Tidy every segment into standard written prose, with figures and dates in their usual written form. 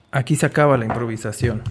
Aquí se acaba la improvisación.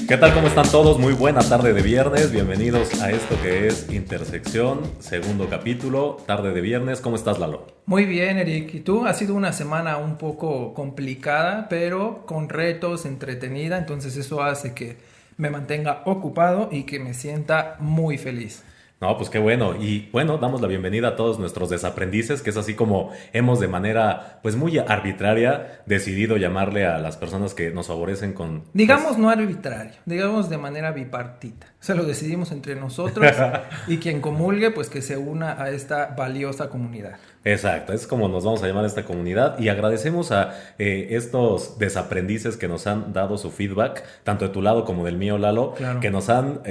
¿Qué tal? ¿Cómo están todos? Muy buena tarde de viernes. Bienvenidos a esto que es Intersección, segundo capítulo, tarde de viernes. ¿Cómo estás, Lalo? Muy bien, Eric. ¿Y tú? Ha sido una semana un poco complicada, pero con retos, entretenida. Entonces eso hace que me mantenga ocupado y que me sienta muy feliz. No, pues qué bueno. Y bueno, damos la bienvenida a todos nuestros desaprendices, que es así como hemos de manera pues muy arbitraria decidido llamarle a las personas que nos favorecen con... Digamos no arbitrario, digamos de manera bipartita. O sea, lo decidimos entre nosotros y quien comulgue, pues que se una a esta valiosa comunidad. Exacto, es como nos vamos a llamar a esta comunidad y agradecemos a estos desaprendices que nos han dado su feedback, tanto de tu lado como del mío, Lalo, Claro. que nos han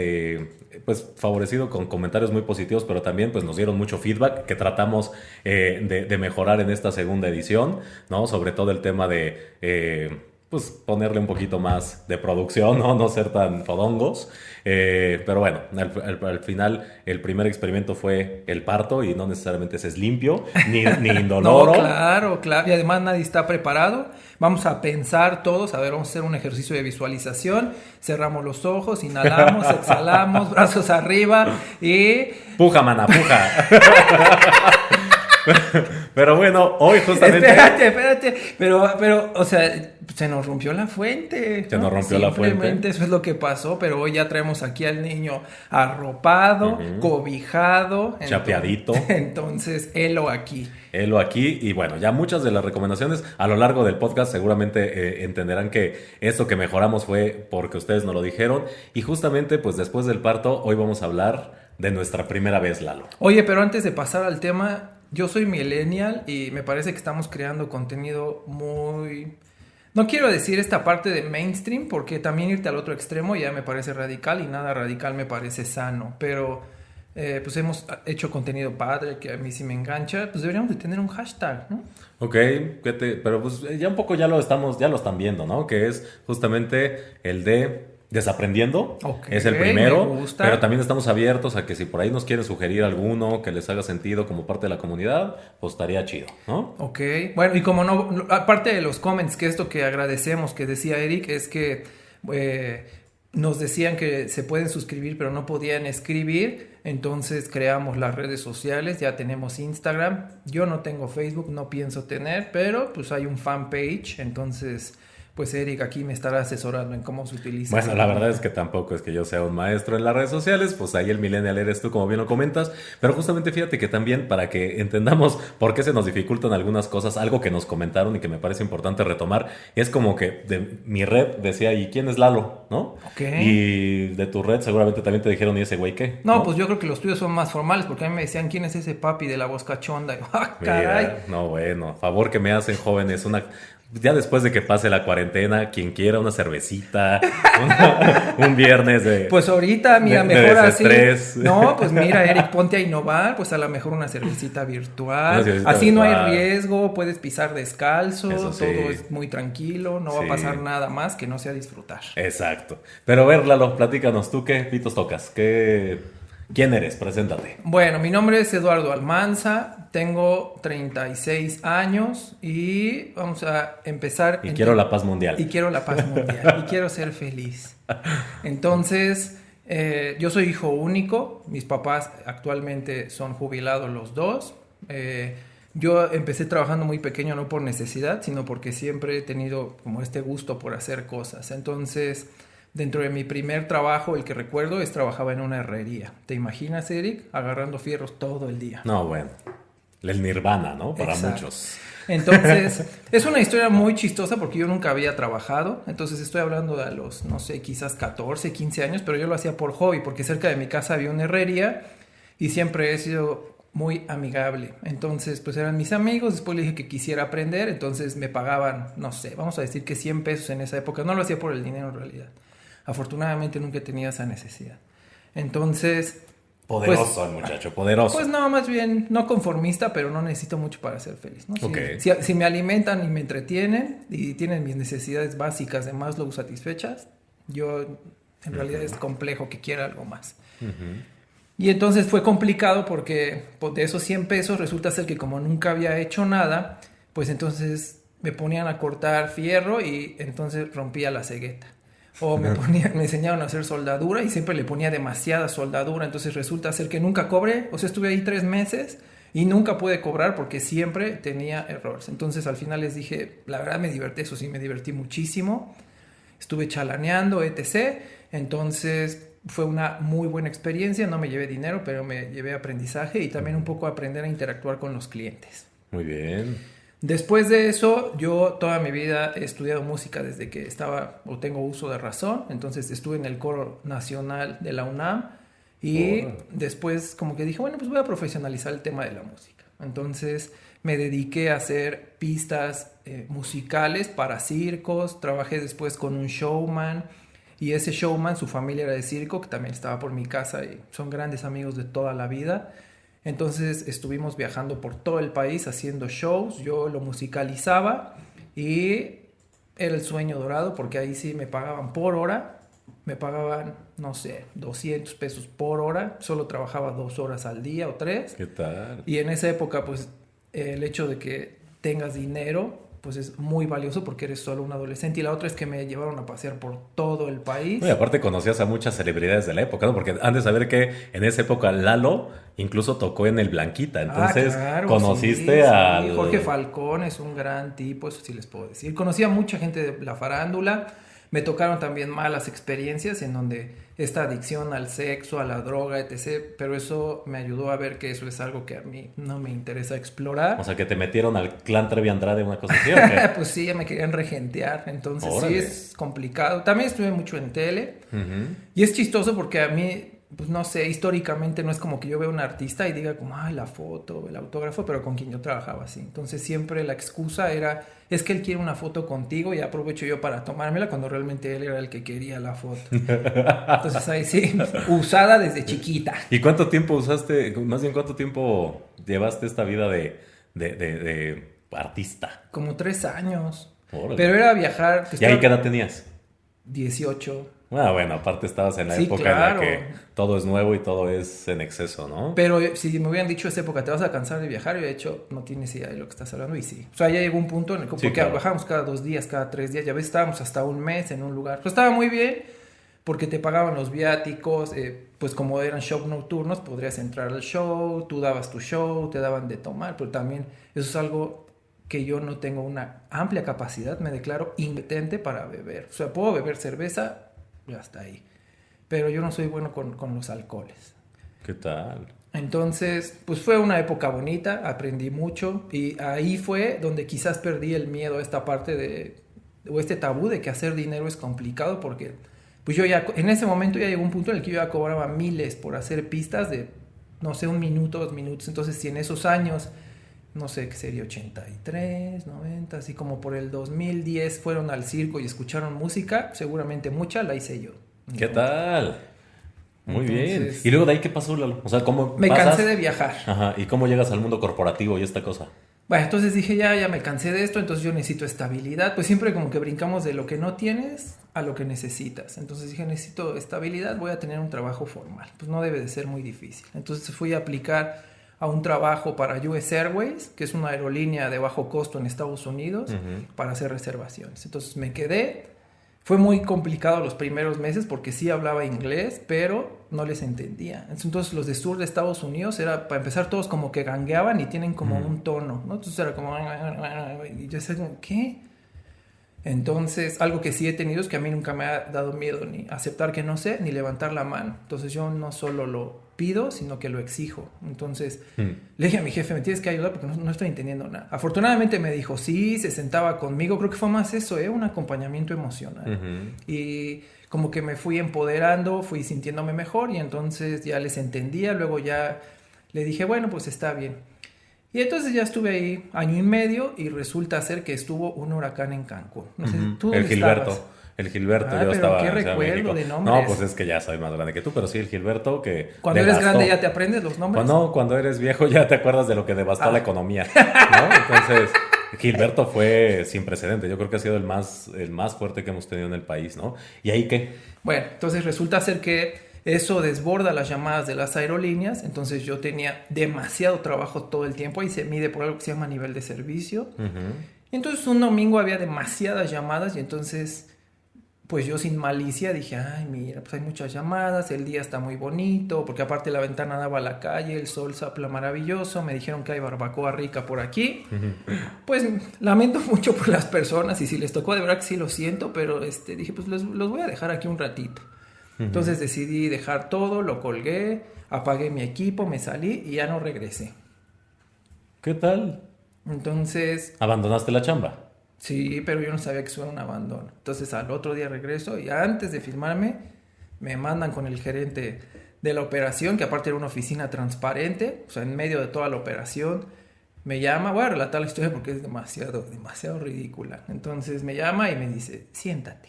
pues favorecido con comentarios muy positivos, pero también pues nos dieron mucho feedback que tratamos de mejorar en esta segunda edición, ¿no? Sobre todo el tema de... pues ponerle un poquito más de producción, ¿no? No ser tan fodongos. Pero bueno, al final el primer experimento fue el parto y no necesariamente ese es limpio, ni indoloro. No, claro, claro. Y además nadie está preparado. Vamos a pensar todos. A ver, vamos a hacer un ejercicio de visualización. Cerramos los ojos, inhalamos, exhalamos, brazos arriba y... Puja, mana, puja. Pero bueno, hoy justamente... Espérate. Pero, o sea, se nos rompió la fuente. Se ¿no? nos rompió la fuente. Simplemente eso es lo que pasó, pero hoy ya traemos aquí al niño arropado, cobijado. Chapeadito. Entonces, helo aquí. Helo aquí y bueno, ya muchas de las recomendaciones a lo largo del podcast seguramente entenderán que esto que mejoramos fue porque ustedes nos lo dijeron y justamente pues después del parto hoy vamos a hablar de nuestra primera vez, Lalo. Oye, pero antes de pasar al tema, yo soy millennial y me parece que estamos creando contenido muy... No quiero decir esta parte de mainstream porque también irte al otro extremo ya me parece radical y nada radical me parece sano, pero pues hemos hecho contenido padre que a mí sí me engancha, pues deberíamos de tener un hashtag, ¿no? Ok, pero pues ya un poco ya lo están viendo, ¿no? Que es justamente el de desaprendiendo, Ok, es el primero, me gusta. pero también estamos abiertos a que si por ahí nos quieren sugerir alguno que les haga sentido como parte de la comunidad, pues estaría chido, ¿no? Ok, bueno, y como no, aparte de los comments, que esto que agradecemos que decía Eric, es que nos decían que se pueden suscribir pero no podían escribir, entonces creamos las redes sociales, ya tenemos Instagram, yo no tengo Facebook, no pienso tener, pero pues hay un fanpage, entonces... Pues Eric aquí me estará asesorando en cómo se utiliza. Bueno, la verdad es que tampoco es que yo sea un maestro en las redes sociales, pues ahí el millennial eres tú, como bien lo comentas, pero justamente fíjate que también para que entendamos por qué se nos dificultan algunas cosas, algo que nos comentaron y que me parece importante retomar, es como que de mi red decía, ¿y quién es Lalo? ¿No? Ok. Y de tu red seguramente también te dijeron, ¿y ese güey qué? No, pues yo creo que los tuyos son más formales, porque a mí me decían, ¿quién es ese papi de la voz cachonda? Y yo, ¡ah, caray! Mira, no, bueno, favor que me hacen jóvenes, ya después de que pase la cuarentena, quien quiera una cervecita, un viernes de... Pues ahorita, mira, de mejor así. desestrés. No, pues mira, Eric, ponte a innovar, pues a lo mejor una cervecita virtual. Una cervecita Así no hay virtual. riesgo, puedes pisar descalzo, Eso sí. todo es muy tranquilo, no va Sí. a pasar nada más que no sea disfrutar. Exacto. Pero a ver, Lalo, platícanos, ¿tú qué pitos tocas? ¿Quién eres? Preséntate. Bueno, mi nombre es Eduardo Almanza, tengo 36 años y vamos a empezar... Y quiero la paz mundial. Y quiero la paz mundial. Y quiero ser feliz. Entonces, yo soy hijo único. Mis papás actualmente son jubilados los dos. Yo empecé trabajando muy pequeño, no por necesidad, sino porque siempre he tenido como este gusto por hacer cosas. Entonces, dentro de mi primer trabajo, el que recuerdo es trabajaba en una herrería. ¿Te imaginas, Eric? Agarrando fierros todo el día. No, bueno. El nirvana, ¿no? Para Exacto. muchos. Entonces, es una historia muy chistosa porque yo nunca había trabajado. Entonces, estoy hablando de los, no sé, quizás 14, 15 años, pero yo lo hacía por hobby porque cerca de mi casa había una herrería y siempre he sido muy amigable. Entonces, pues eran mis amigos. Después le dije que quisiera aprender. Entonces, me pagaban, no sé, vamos a decir que 100 pesos en esa época. No lo hacía por el dinero en realidad. Afortunadamente, nunca tenía esa necesidad. Entonces... Poderoso el muchacho, poderoso. Pues no, más bien no conformista, pero no necesito mucho para ser feliz, ¿no? Ok. Si me alimentan y me entretienen y tienen mis necesidades básicas de Maslow satisfechas, yo en realidad es complejo que quiera algo más. Y entonces fue complicado porque pues, de esos 100 pesos resulta ser que como nunca había hecho nada, pues entonces me ponían a cortar fierro y entonces rompía la cegueta. O me enseñaron a hacer soldadura y siempre le ponía demasiada soldadura. Entonces resulta ser que nunca cobré. O sea, estuve ahí 3 meses y nunca pude cobrar porque siempre tenía errores. Entonces al final les dije, la verdad me divertí, eso sí, me divertí muchísimo. Estuve chalaneando, etc. Entonces fue una muy buena experiencia. No me llevé dinero, pero me llevé aprendizaje y también un poco aprender a interactuar con los clientes. Muy bien. Después de eso, yo toda mi vida he estudiado música desde que estaba o tengo uso de razón. Entonces estuve en el coro nacional de la UNAM y después como que dije, bueno, pues voy a profesionalizar el tema de la música. Entonces me dediqué a hacer pistas musicales para circos. Trabajé después con un showman y ese showman, su familia era de circo, que también estaba por mi casa y son grandes amigos de toda la vida. Entonces estuvimos viajando por todo el país haciendo shows, yo lo musicalizaba y era el sueño dorado porque ahí sí me pagaban por hora, me pagaban, no sé, 200 pesos por hora, solo trabajaba 2 horas al día o 3. ¿Qué tal? Y en esa época pues el hecho de que tengas dinero pues es muy valioso porque eres solo un adolescente. Y la otra es que me llevaron a pasear por todo el país. Y aparte conocías a muchas celebridades de la época, ¿no? Porque han de saber que en esa época Lalo incluso tocó en el Blanquita. Entonces claro, conociste sí. al... Jorge Falcón es un gran tipo, eso sí les puedo decir. Conocí a mucha gente de la farándula. Me tocaron también malas experiencias en donde esta adicción al sexo, a la droga, etc. Pero eso me ayudó a ver que eso es algo que a mí no me interesa explorar. O sea, que te metieron al clan Trevi Andrade, una cosa así, ¿o qué? Pues sí, ya me querían regentear. Entonces Órale. sí es complicado. También estuve mucho en tele. Y es chistoso porque a mí, pues no sé, históricamente no es como que yo vea un artista y diga como, ay, la foto, el autógrafo, pero con quien yo trabajaba así. Entonces siempre la excusa era, es que él quiere una foto contigo y aprovecho yo para tomármela cuando realmente él era el que quería la foto. Entonces ahí sí, usada desde chiquita. ¿Y cuánto tiempo usaste, más bien cuánto tiempo llevaste esta vida de artista? Como 3 años. Órale. Pero era viajar. ¿Y ahí qué edad tenías? 18. Ah, bueno, aparte estabas en la Sí, época claro. en la que todo es nuevo y todo es en exceso, ¿no? Pero si me hubieran dicho esa época, te vas a cansar de viajar, yo he hecho, no tienes idea de lo que estás hablando. Y sí. O sea, ya llegó un punto en el que, Sí, porque claro. bajábamos cada 2 días, cada 3 días, ya ves, estábamos hasta un mes en un lugar. Pues estaba muy bien, porque te pagaban los viáticos, pues como eran shows nocturnos, podrías entrar al show, tú dabas tu show, te daban de tomar, pero también eso es algo que yo no tengo una amplia capacidad, me declaro impotente para beber. O sea, puedo beber cerveza y hasta ahí. Pero yo no soy bueno con los alcoholes. ¿Qué tal? Entonces, pues fue una época bonita, aprendí mucho y ahí fue donde quizás perdí el miedo a esta parte o este tabú de que hacer dinero es complicado porque pues yo ya, en ese momento ya llegó un punto en el que yo ya cobraba miles por hacer pistas de, no sé, 1 minuto, 2 minutos. Entonces, si en esos años, no sé, qué sería 83, 90, así como por el 2010 fueron al circo y escucharon música, seguramente mucha la hice yo. ¿Qué tal? Muy bien. Entonces, ¿Y luego de ahí qué pasó, Lalo? O sea, ¿cómo me pasas? cansé de viajar. Ajá, ¿y cómo llegas al mundo corporativo y esta cosa? Bueno, entonces dije, ya me cansé de esto, entonces yo necesito estabilidad. Pues siempre como que brincamos de lo que no tienes a lo que necesitas. Entonces dije, necesito estabilidad, voy a tener un trabajo formal. Pues no debe de ser muy difícil. Entonces fui a aplicar a un trabajo para US Airways, que es una aerolínea de bajo costo en Estados Unidos, para hacer reservaciones. Entonces me quedé. Fue muy complicado los primeros meses porque sí hablaba inglés, pero no les entendía. Entonces los de sur de Estados Unidos era, para empezar, todos como que gangueaban y tienen como un tono, ¿no? Entonces era como... Y yo decía, ¿qué? Entonces, algo que sí he tenido es que a mí nunca me ha dado miedo ni aceptar que no sé, ni levantar la mano. Entonces yo no solo lo pido, sino que lo exijo. Entonces le dije a mi jefe, me tienes que ayudar porque no estoy entendiendo nada. Afortunadamente me dijo, sí, se sentaba conmigo. Creo que fue más eso, un acompañamiento emocional. Y como que me fui empoderando, fui sintiéndome mejor y entonces ya les entendía. Luego ya le dije, bueno, pues está bien. Y entonces ya estuve ahí 1 año y medio y resulta ser que estuvo un huracán en Cancún. No sé, ¿tú El dónde Gilberto. estabas? El Gilberto, yo pero estaba qué en Ciudad de recuerdo México. de nombres. No, pues es que ya soy más grande que tú, pero sí, el Gilberto que Cuando eres devastó. grande ya te aprendes los nombres. Cuando eres viejo ya te acuerdas de lo que devastó la economía, ¿no? Entonces, Gilberto fue sin precedente. Yo creo que ha sido el más fuerte que hemos tenido en el país, ¿no? ¿Y ahí qué? Bueno, entonces resulta ser que Eso desborda las llamadas de las aerolíneas, entonces yo tenía demasiado trabajo todo el tiempo y se mide por algo que se llama nivel de servicio. Y entonces un domingo había demasiadas llamadas y entonces pues yo sin malicia dije, ay mira, pues hay muchas llamadas, el día está muy bonito, porque aparte la ventana daba a la calle, el sol sopla maravilloso, me dijeron que hay barbacoa rica por aquí. Pues lamento mucho por las personas y si les tocó de verdad que sí lo siento, pero dije pues los voy a dejar aquí un ratito. Entonces decidí dejar todo, lo colgué, apagué mi equipo, me salí y ya no regresé. ¿Qué tal? Entonces... ¿Abandonaste la chamba? Sí, pero yo no sabía que eso era un abandono. Entonces al otro día regreso y antes de firmarme me mandan con el gerente de la operación, que aparte era una oficina transparente, o sea, en medio de toda la operación. Me llama, voy a relatar la historia porque es demasiado ridícula. Entonces me llama y me dice, siéntate.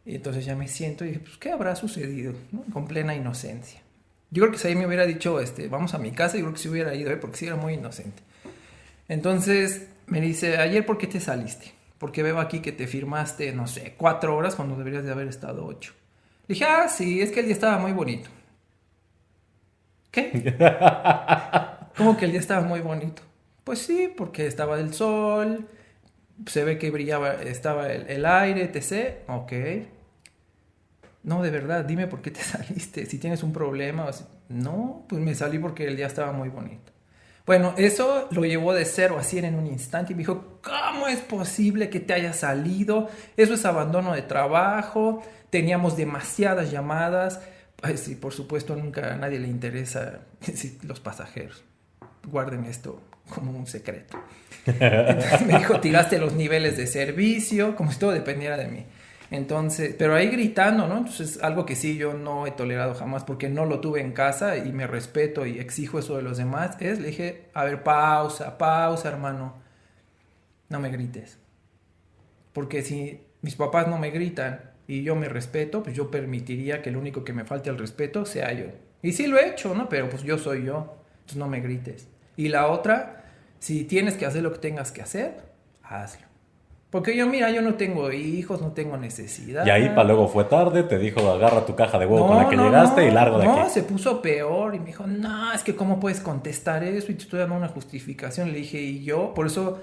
Y entonces ya me siento y dije, pues, ¿qué habrá sucedido? ¿No? Con plena inocencia. Yo creo que si ahí me hubiera dicho, vamos a mi casa, yo creo que sí hubiera ido, porque sí era muy inocente. Entonces me dice, ayer, ¿por qué te saliste? Porque veo aquí que te firmaste, no sé, 4 horas cuando deberías de haber estado 8. Le dije, sí, es que el día estaba muy bonito. ¿Qué? ¿Cómo que el día estaba muy bonito? Pues sí, porque estaba el sol, se ve que brillaba, estaba el aire, etc. Ok. No, de verdad, dime por qué te saliste, si tienes un problema. No, pues me salí porque el día estaba muy bonito. Bueno, eso lo llevó de 0 a 100 en un instante y me dijo, ¿cómo es posible que te hayas salido? Eso es abandono de trabajo, teníamos demasiadas llamadas. Ay, sí, por supuesto, nunca a nadie le interesa los pasajeros. Guarden esto como un secreto. Entonces me dijo, tiraste los niveles de servicio, como si todo dependiera de mí. Entonces, pero ahí gritando, ¿no? Entonces, algo que sí yo no he tolerado jamás porque no lo tuve en casa y me respeto y exijo eso de los demás, le dije, a ver, pausa, hermano, no me grites. Porque si mis papás no me gritan y yo me respeto, pues yo permitiría que el único que me falte al respeto sea yo. Y sí lo he hecho, ¿no? Pero pues yo soy yo, entonces no me grites. Y la otra, si tienes que hacer lo que tengas que hacer, hazlo. Porque yo no tengo hijos, no tengo necesidad. Y ahí para luego fue tarde, te dijo, agarra tu caja de huevo con la que llegaste y largo de aquí. No, se puso peor y me dijo, no, es que cómo puedes contestar eso y te estoy dando una justificación. Le dije, y yo, por eso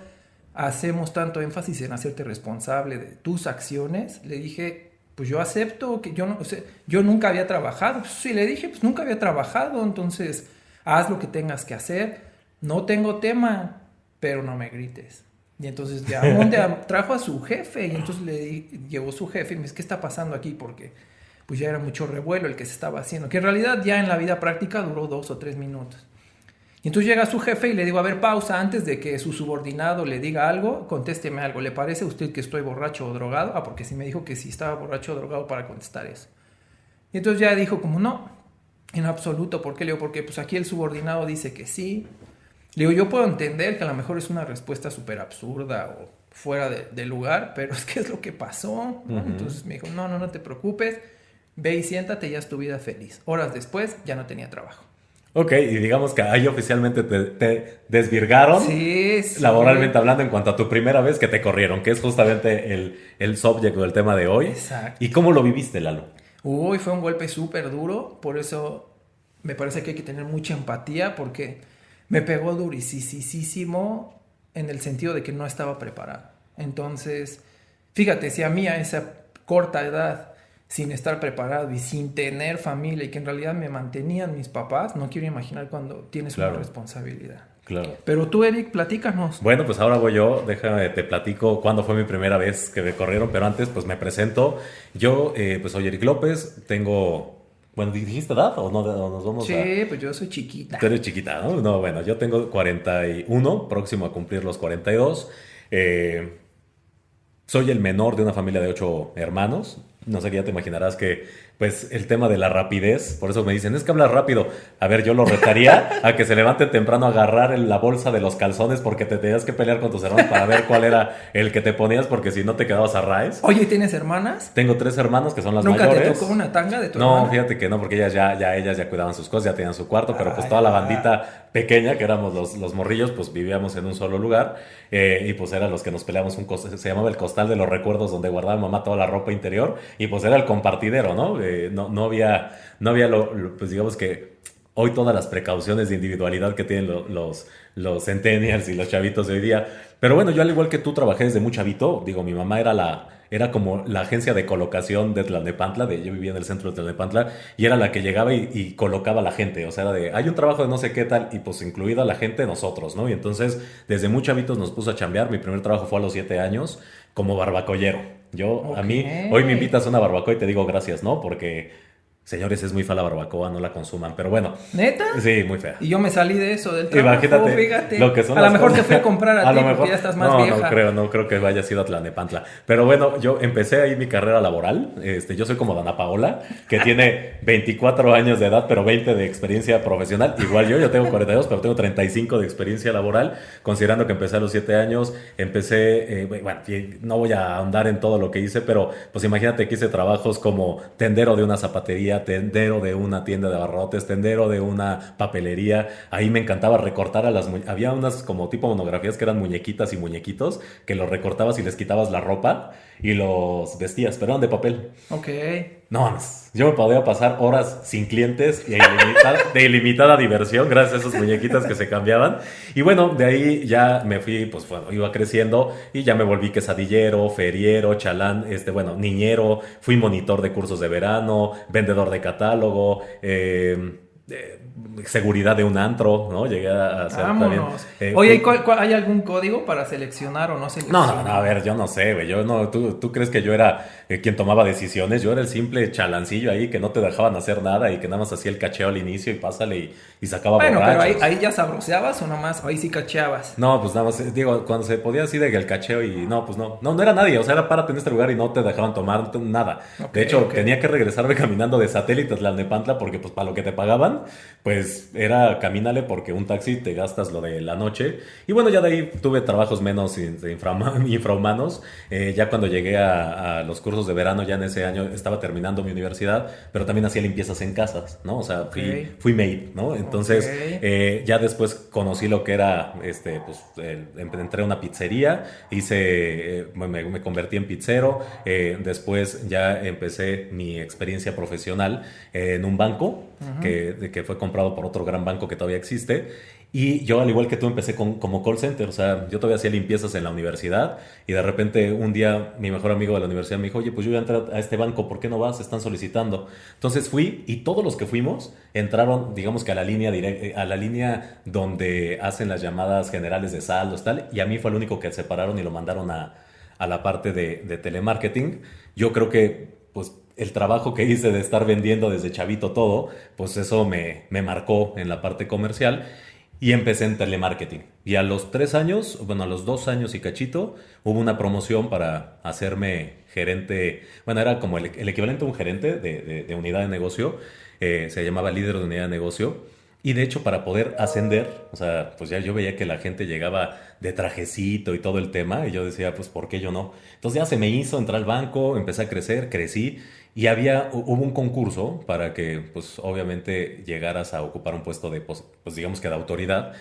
hacemos tanto énfasis en hacerte responsable de tus acciones. Le dije, pues yo acepto que yo no, o sea, yo nunca había trabajado. Pues sí, le dije, pues nunca había trabajado, entonces haz lo que tengas que hacer. No tengo tema, pero no me grites. Y entonces ya trajo a su jefe y entonces llevó su jefe y me dice, ¿qué está pasando aquí? Porque pues ya era mucho revuelo el que se estaba haciendo, que en realidad ya en la vida práctica duró 2 o 3 minutos. Y entonces llega su jefe y le digo, a ver, pausa, antes de que su subordinado le diga algo, contésteme algo. ¿Le parece a usted que estoy borracho o drogado? Porque sí me dijo que sí estaba borracho o drogado para contestar eso. Y entonces ya dijo como, no, en absoluto. ¿Por qué? Le digo, porque pues aquí el subordinado dice que sí. Le digo, yo puedo entender que a lo mejor es una respuesta súper absurda o fuera de lugar, pero es que es lo que pasó, ¿no? Entonces me dijo, no te preocupes, ve y siéntate, ya es tu vida feliz. Horas después ya no tenía trabajo. Ok, y digamos que ahí oficialmente te desvirgaron, sí. Laboralmente hablando, en cuanto a tu primera vez que te corrieron, que es justamente el subject del tema de hoy. Exacto. ¿Y cómo lo viviste, Lalo? Uy, fue un golpe súper duro, por eso me parece que hay que tener mucha empatía, porque me pegó durísimo en el sentido de que no estaba preparado. Entonces, fíjate, si a mí a esa corta edad, sin estar preparado y sin tener familia y que en realidad me mantenían mis papás, no quiero imaginar cuando tienes una responsabilidad. Claro. Pero tú, Eric, platícanos. Bueno, pues ahora voy yo, déjame, te platico cuándo fue mi primera vez que me corrieron, pero antes pues me presento. Yo pues soy Eric López, tengo... Bueno, ¿dijiste edad o no? ¿O nos vamos sí, pues yo soy chiquita. Tú eres chiquita, ¿no? No, bueno, yo tengo 41, próximo a cumplir los 42. Soy el menor de una familia de 8 hermanos. No sé, ya te imaginarás que, pues, el tema de la rapidez, por eso me dicen, es que hablas rápido. A ver, yo lo retaría a que se levanten temprano a agarrar la bolsa de los calzones porque te tenías que pelear con tus hermanos para ver cuál era el que te ponías, porque si no te quedabas a raíz. Oye, ¿tienes hermanas? Tengo 3 hermanos que son las ¿Nunca mayores. ¿Nunca te tocó una tanga de tu hermana? No, fíjate que no, porque ellas ya cuidaban sus cosas, ya tenían su cuarto, pero pues toda la bandita pequeña, que éramos los morrillos, pues vivíamos en un solo lugar, y pues eran los que nos peleábamos se llamaba el costal de los recuerdos, donde guardaba mamá toda la ropa interior, y pues era el compartidero, ¿no? No había pues digamos que hoy todas las precauciones de individualidad que tienen los centennials y los chavitos de hoy día. Pero bueno, yo al igual que tú trabajé desde muy chavito. Digo, mi mamá era como la agencia de colocación de Tlalnepantla, yo vivía en el centro de Tlalnepantla, y era la que llegaba y colocaba a la gente. O sea, era de, hay un trabajo de no sé qué tal, y pues incluida la gente, nosotros, ¿no? Y entonces, desde muy chavitos nos puso a chambear. Mi primer trabajo fue a los 7 años como barbacollero. A mí, hoy me invitas a una barbacoa y te digo gracias, ¿no? Porque, señores, es muy fea la barbacoa, no la consuman. Pero bueno. ¿Neta? Sí, muy fea. Y yo me salí de eso, del trabajo, Imagínate fíjate. lo que son a lo las mejor cosas. te fui a comprar a ti lo porque mejor, ya estás más vieja. no creo que haya sido a Tlalnepantla. Pero bueno, yo empecé ahí mi carrera laboral. Yo soy como Dana Paola, que tiene 24 años de edad, pero 20 de experiencia profesional. Igual yo tengo 42, pero tengo 35 de experiencia laboral, considerando que empecé a los 7 años. Bueno, no voy a ahondar en todo lo que hice, pero pues imagínate que hice trabajos como tendero de una zapatería, tendero de una tienda de abarrotes, tendero de una papelería. Ahí me encantaba recortar había unas como tipo monografías que eran muñequitas y muñequitos que los recortabas y les quitabas la ropa y los vestías, pero eran de papel. Ok. No, yo me podía pasar horas sin clientes y de ilimitada diversión gracias a esos muñequitas que se cambiaban. Y bueno, de ahí ya me fui, pues bueno, iba creciendo y ya me volví quesadillero, feriero, chalán, niñero, fui monitor de cursos de verano, vendedor de catálogo, seguridad de un antro, ¿no? Llegué a hacer también. Oye, ¿hay algún código para seleccionar o no seleccionar? No, a ver, yo no sé, güey. ¿Tú crees que yo era quien tomaba decisiones? Yo era el simple chalancillo ahí que no te dejaban hacer nada y que nada más hacía el cacheo al inicio y pásale y sacaba borrachos. Bueno, pero ahí ya sabroseabas o nomás, ahí sí cacheabas. No, pues nada más, digo, cuando se podía así de que el cacheo y no, pues no era nadie. O sea, era párate en este lugar y no te dejaban tomar nada. De hecho, tenía que regresarme caminando de Satélite a Tlalnepantla porque pues para lo que te pagaban, pues era camínale porque un taxi te gastas lo de la noche. Y bueno, ya de ahí tuve trabajos menos infrahumanos. Ya cuando llegué a los cursos de verano, ya en ese año estaba terminando mi universidad, pero también hacía limpiezas en casas, ¿no? O sea, fui maid, ¿no? Entonces, ya después conocí lo que era, entré a una pizzería, me convertí en pizzero. Después ya empecé mi experiencia profesional en un banco que fue comprado por otro gran banco que todavía existe. Y yo, al igual que tú, empecé como call center. O sea, yo todavía hacía limpiezas en la universidad y de repente un día mi mejor amigo de la universidad me dijo, oye, pues yo voy a entrar a este banco, ¿por qué no vas? Están solicitando. Entonces fui y todos los que fuimos entraron, digamos que a la línea donde hacen las llamadas generales de saldos, tal, y a mí fue el único que separaron y lo mandaron a la parte de telemarketing. Yo creo que, pues, el trabajo que hice de estar vendiendo desde chavito todo, pues eso me marcó en la parte comercial. Y empecé en telemarketing. Y a los 3 años, bueno, a los 2 años y cachito, hubo una promoción para hacerme gerente. Bueno, era como el equivalente a un gerente de unidad de negocio. Se llamaba líder de unidad de negocio. Y de hecho, para poder ascender, o sea, pues ya yo veía que la gente llegaba de trajecito y todo el tema. Y yo decía, pues, ¿por qué yo no? Entonces ya se me hizo entrar al banco, empecé a crecer, crecí. Y hubo un concurso para que, pues, obviamente llegaras a ocupar un puesto de, pues digamos que de autoridad.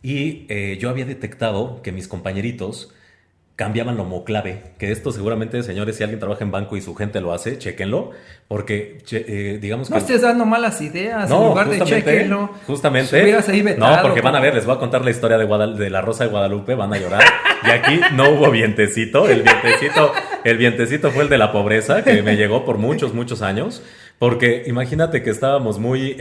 Y yo había detectado que mis compañeritos cambiaban la homoclave. Que esto seguramente, señores, si alguien trabaja en banco y su gente lo hace, chéquenlo. Porque, digamos que... No estés dando malas ideas. En lugar de chéquenlo. Justamente. Ahí vetado, no, porque van a ver, les voy a contar la historia de la Rosa de Guadalupe, van a llorar. Y aquí no hubo vientecito. El vientecito fue el de la pobreza, que me llegó por muchos, muchos años. Porque imagínate que estábamos muy,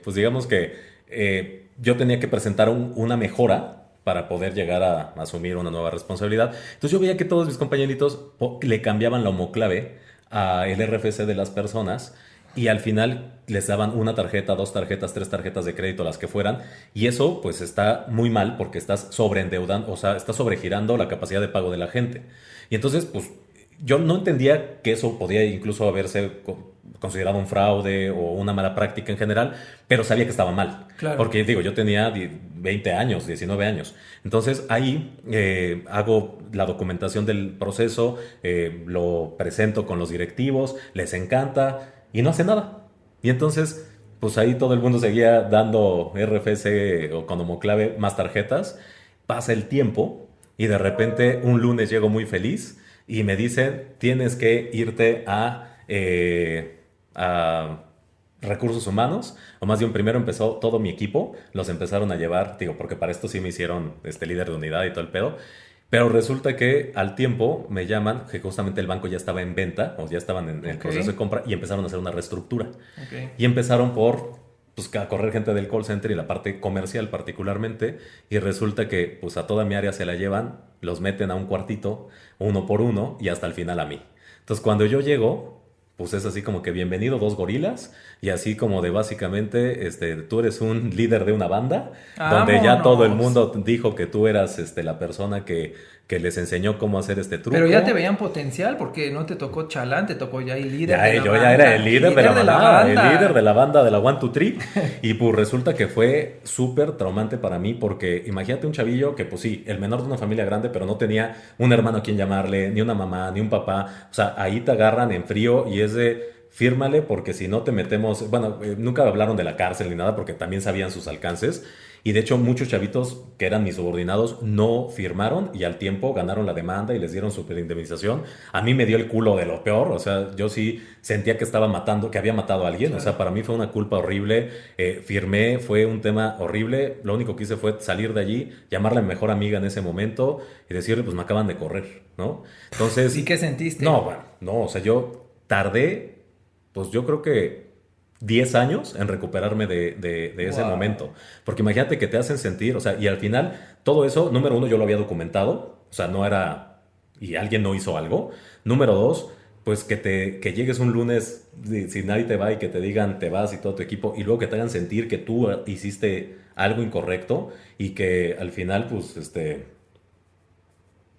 pues digamos que yo tenía que presentar una mejora para poder llegar a asumir una nueva responsabilidad. Entonces yo veía que todos mis compañeritos le cambiaban la homoclave al RFC de las personas y al final les daban una tarjeta, 2 tarjetas, 3 tarjetas de crédito, las que fueran. Y eso pues está muy mal porque estás sobreendeudando, o sea, estás sobregirando la capacidad de pago de la gente. Y entonces pues yo no entendía que eso podía incluso haberse considerado un fraude o una mala práctica en general, pero sabía que estaba mal. Claro. Porque digo, yo tenía 20 años, 19 años. Entonces ahí hago la documentación del proceso, lo presento con los directivos, les encanta y no hace nada. Y entonces, pues ahí todo el mundo seguía dando RFC o con homoclave más tarjetas. Pasa el tiempo y de repente un lunes llego muy feliz y me dicen, tienes que irte a a recursos humanos, o más bien primero empezó todo mi equipo, los empezaron a llevar, digo, porque para esto sí me hicieron líder de unidad y todo el pedo, pero resulta que al tiempo me llaman, que justamente el banco ya estaba en venta, o ya estaban en el proceso de compra, y empezaron a hacer una reestructura. Y empezaron por pues, a correr gente del call center y la parte comercial particularmente, y resulta que pues a toda mi área se la llevan, los meten a un cuartito, uno por uno, y hasta el final a mí. Entonces cuando yo llego, pues es así como que bienvenido dos gorilas, y así como de básicamente, tú eres un líder de una banda, donde ya todo el ¡Vámonos! mundo dijo que tú eras la persona que les enseñó cómo hacer este truco. Pero ya te veían potencial porque no te tocó chalán, te tocó ya el líder Ya, de la yo banda. ya era el líder de la manada, el banda. líder de la banda de la One Two Three. Y pues resulta que fue súper traumante para mí porque imagínate un chavillo que pues sí, el menor de una familia grande, pero no tenía un hermano a quien llamarle, ni una mamá, ni un papá. O sea, ahí te agarran en frío y es de fírmale porque si no te metemos, bueno, nunca hablaron de la cárcel ni nada porque también sabían sus alcances. Y de hecho muchos chavitos que eran mis subordinados no firmaron y al tiempo ganaron la demanda y les dieron superindemnización. A mí me dio el culo de lo peor, o sea, yo sí sentía que estaba matando, que había matado a alguien, o sea, para mí fue una culpa horrible. Firmé, fue un tema horrible, lo único que hice fue salir de allí, llamarle a mi mejor amiga en ese momento y decirle, pues me acaban de correr, ¿no? ¿Y Entonces, qué sentiste? no, bueno, no, o sea, yo tardé, pues yo creo que 10 años en recuperarme de ese Wow. momento. Porque imagínate que te hacen sentir, o sea, y al final todo eso, número uno, yo lo había documentado, o sea, no era, y alguien no hizo algo. Número dos, pues que llegues un lunes, si nadie te va y que te digan te vas y todo tu equipo, y luego que te hagan sentir que tú hiciste algo incorrecto y que al final, pues,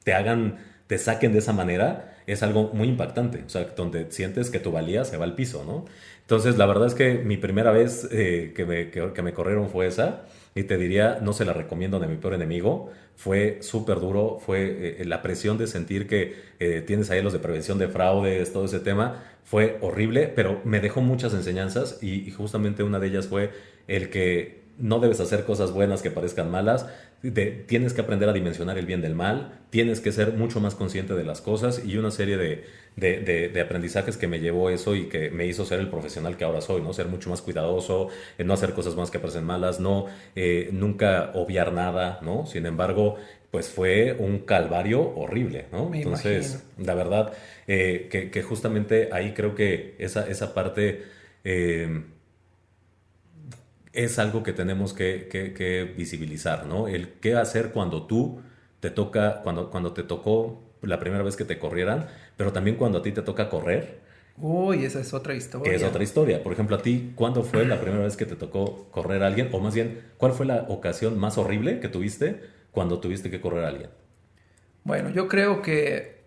te hagan, te saquen de esa manera, es algo muy impactante. O sea, donde sientes que tu valía se va al piso, ¿no? Entonces, la verdad es que mi primera vez que me corrieron fue esa. Y te diría, no se la recomiendo a mi peor enemigo. Fue súper duro, fue la presión de sentir que tienes ahí los de prevención de fraudes, todo ese tema. Fue horrible, pero me dejó muchas enseñanzas y justamente una de ellas fue el que no debes hacer cosas buenas que parezcan malas. Tienes que aprender a dimensionar el bien del mal, tienes que ser mucho más consciente de las cosas y una serie de aprendizajes que me llevó eso y que me hizo ser el profesional que ahora soy, ¿no? Ser mucho más cuidadoso, no hacer cosas buenas que parecen malas, no nunca obviar nada, ¿no? Sin embargo, pues fue un calvario horrible, ¿no? Me imagino. Entonces, la verdad, que justamente ahí creo que esa parte... es algo que tenemos que visibilizar, ¿no? El qué hacer cuando tú te toca, cuando te tocó la primera vez que te corrieran, pero también cuando a ti te toca correr, Uy, esa es otra que es historia. otra historia. Por ejemplo, a ti, ¿cuándo fue la primera vez que te tocó correr a alguien? O más bien, ¿cuál fue la ocasión más horrible que tuviste cuando tuviste que correr a alguien? Bueno, yo creo que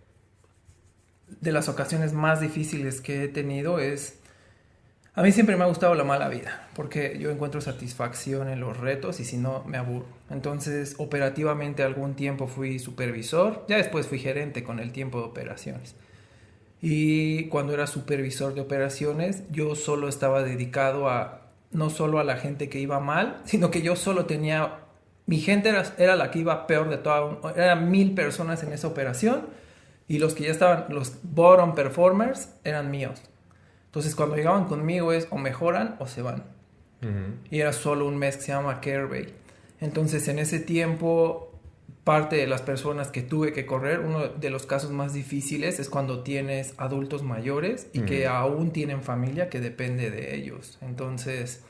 de las ocasiones más difíciles que he tenido es... A mí siempre me ha gustado la mala vida, porque yo encuentro satisfacción en los retos y si no, me aburro. Entonces, operativamente algún tiempo fui supervisor, ya después fui gerente con el tiempo de operaciones. Y cuando era supervisor de operaciones, yo solo estaba dedicado a, no solo a la gente que iba mal, sino que yo solo tenía, mi gente era la que iba peor de toda, eran 1000 personas en esa operación y los que ya estaban, los bottom performers, eran míos. Entonces cuando llegaban conmigo es o mejoran o se van. Ujú. Y era solo un mes que se llama Carebay. Entonces en ese tiempo parte de las personas que tuve que correr, uno de los casos más difíciles es cuando tienes adultos mayores y que Ujú. aún tienen familia que depende de ellos. Entonces,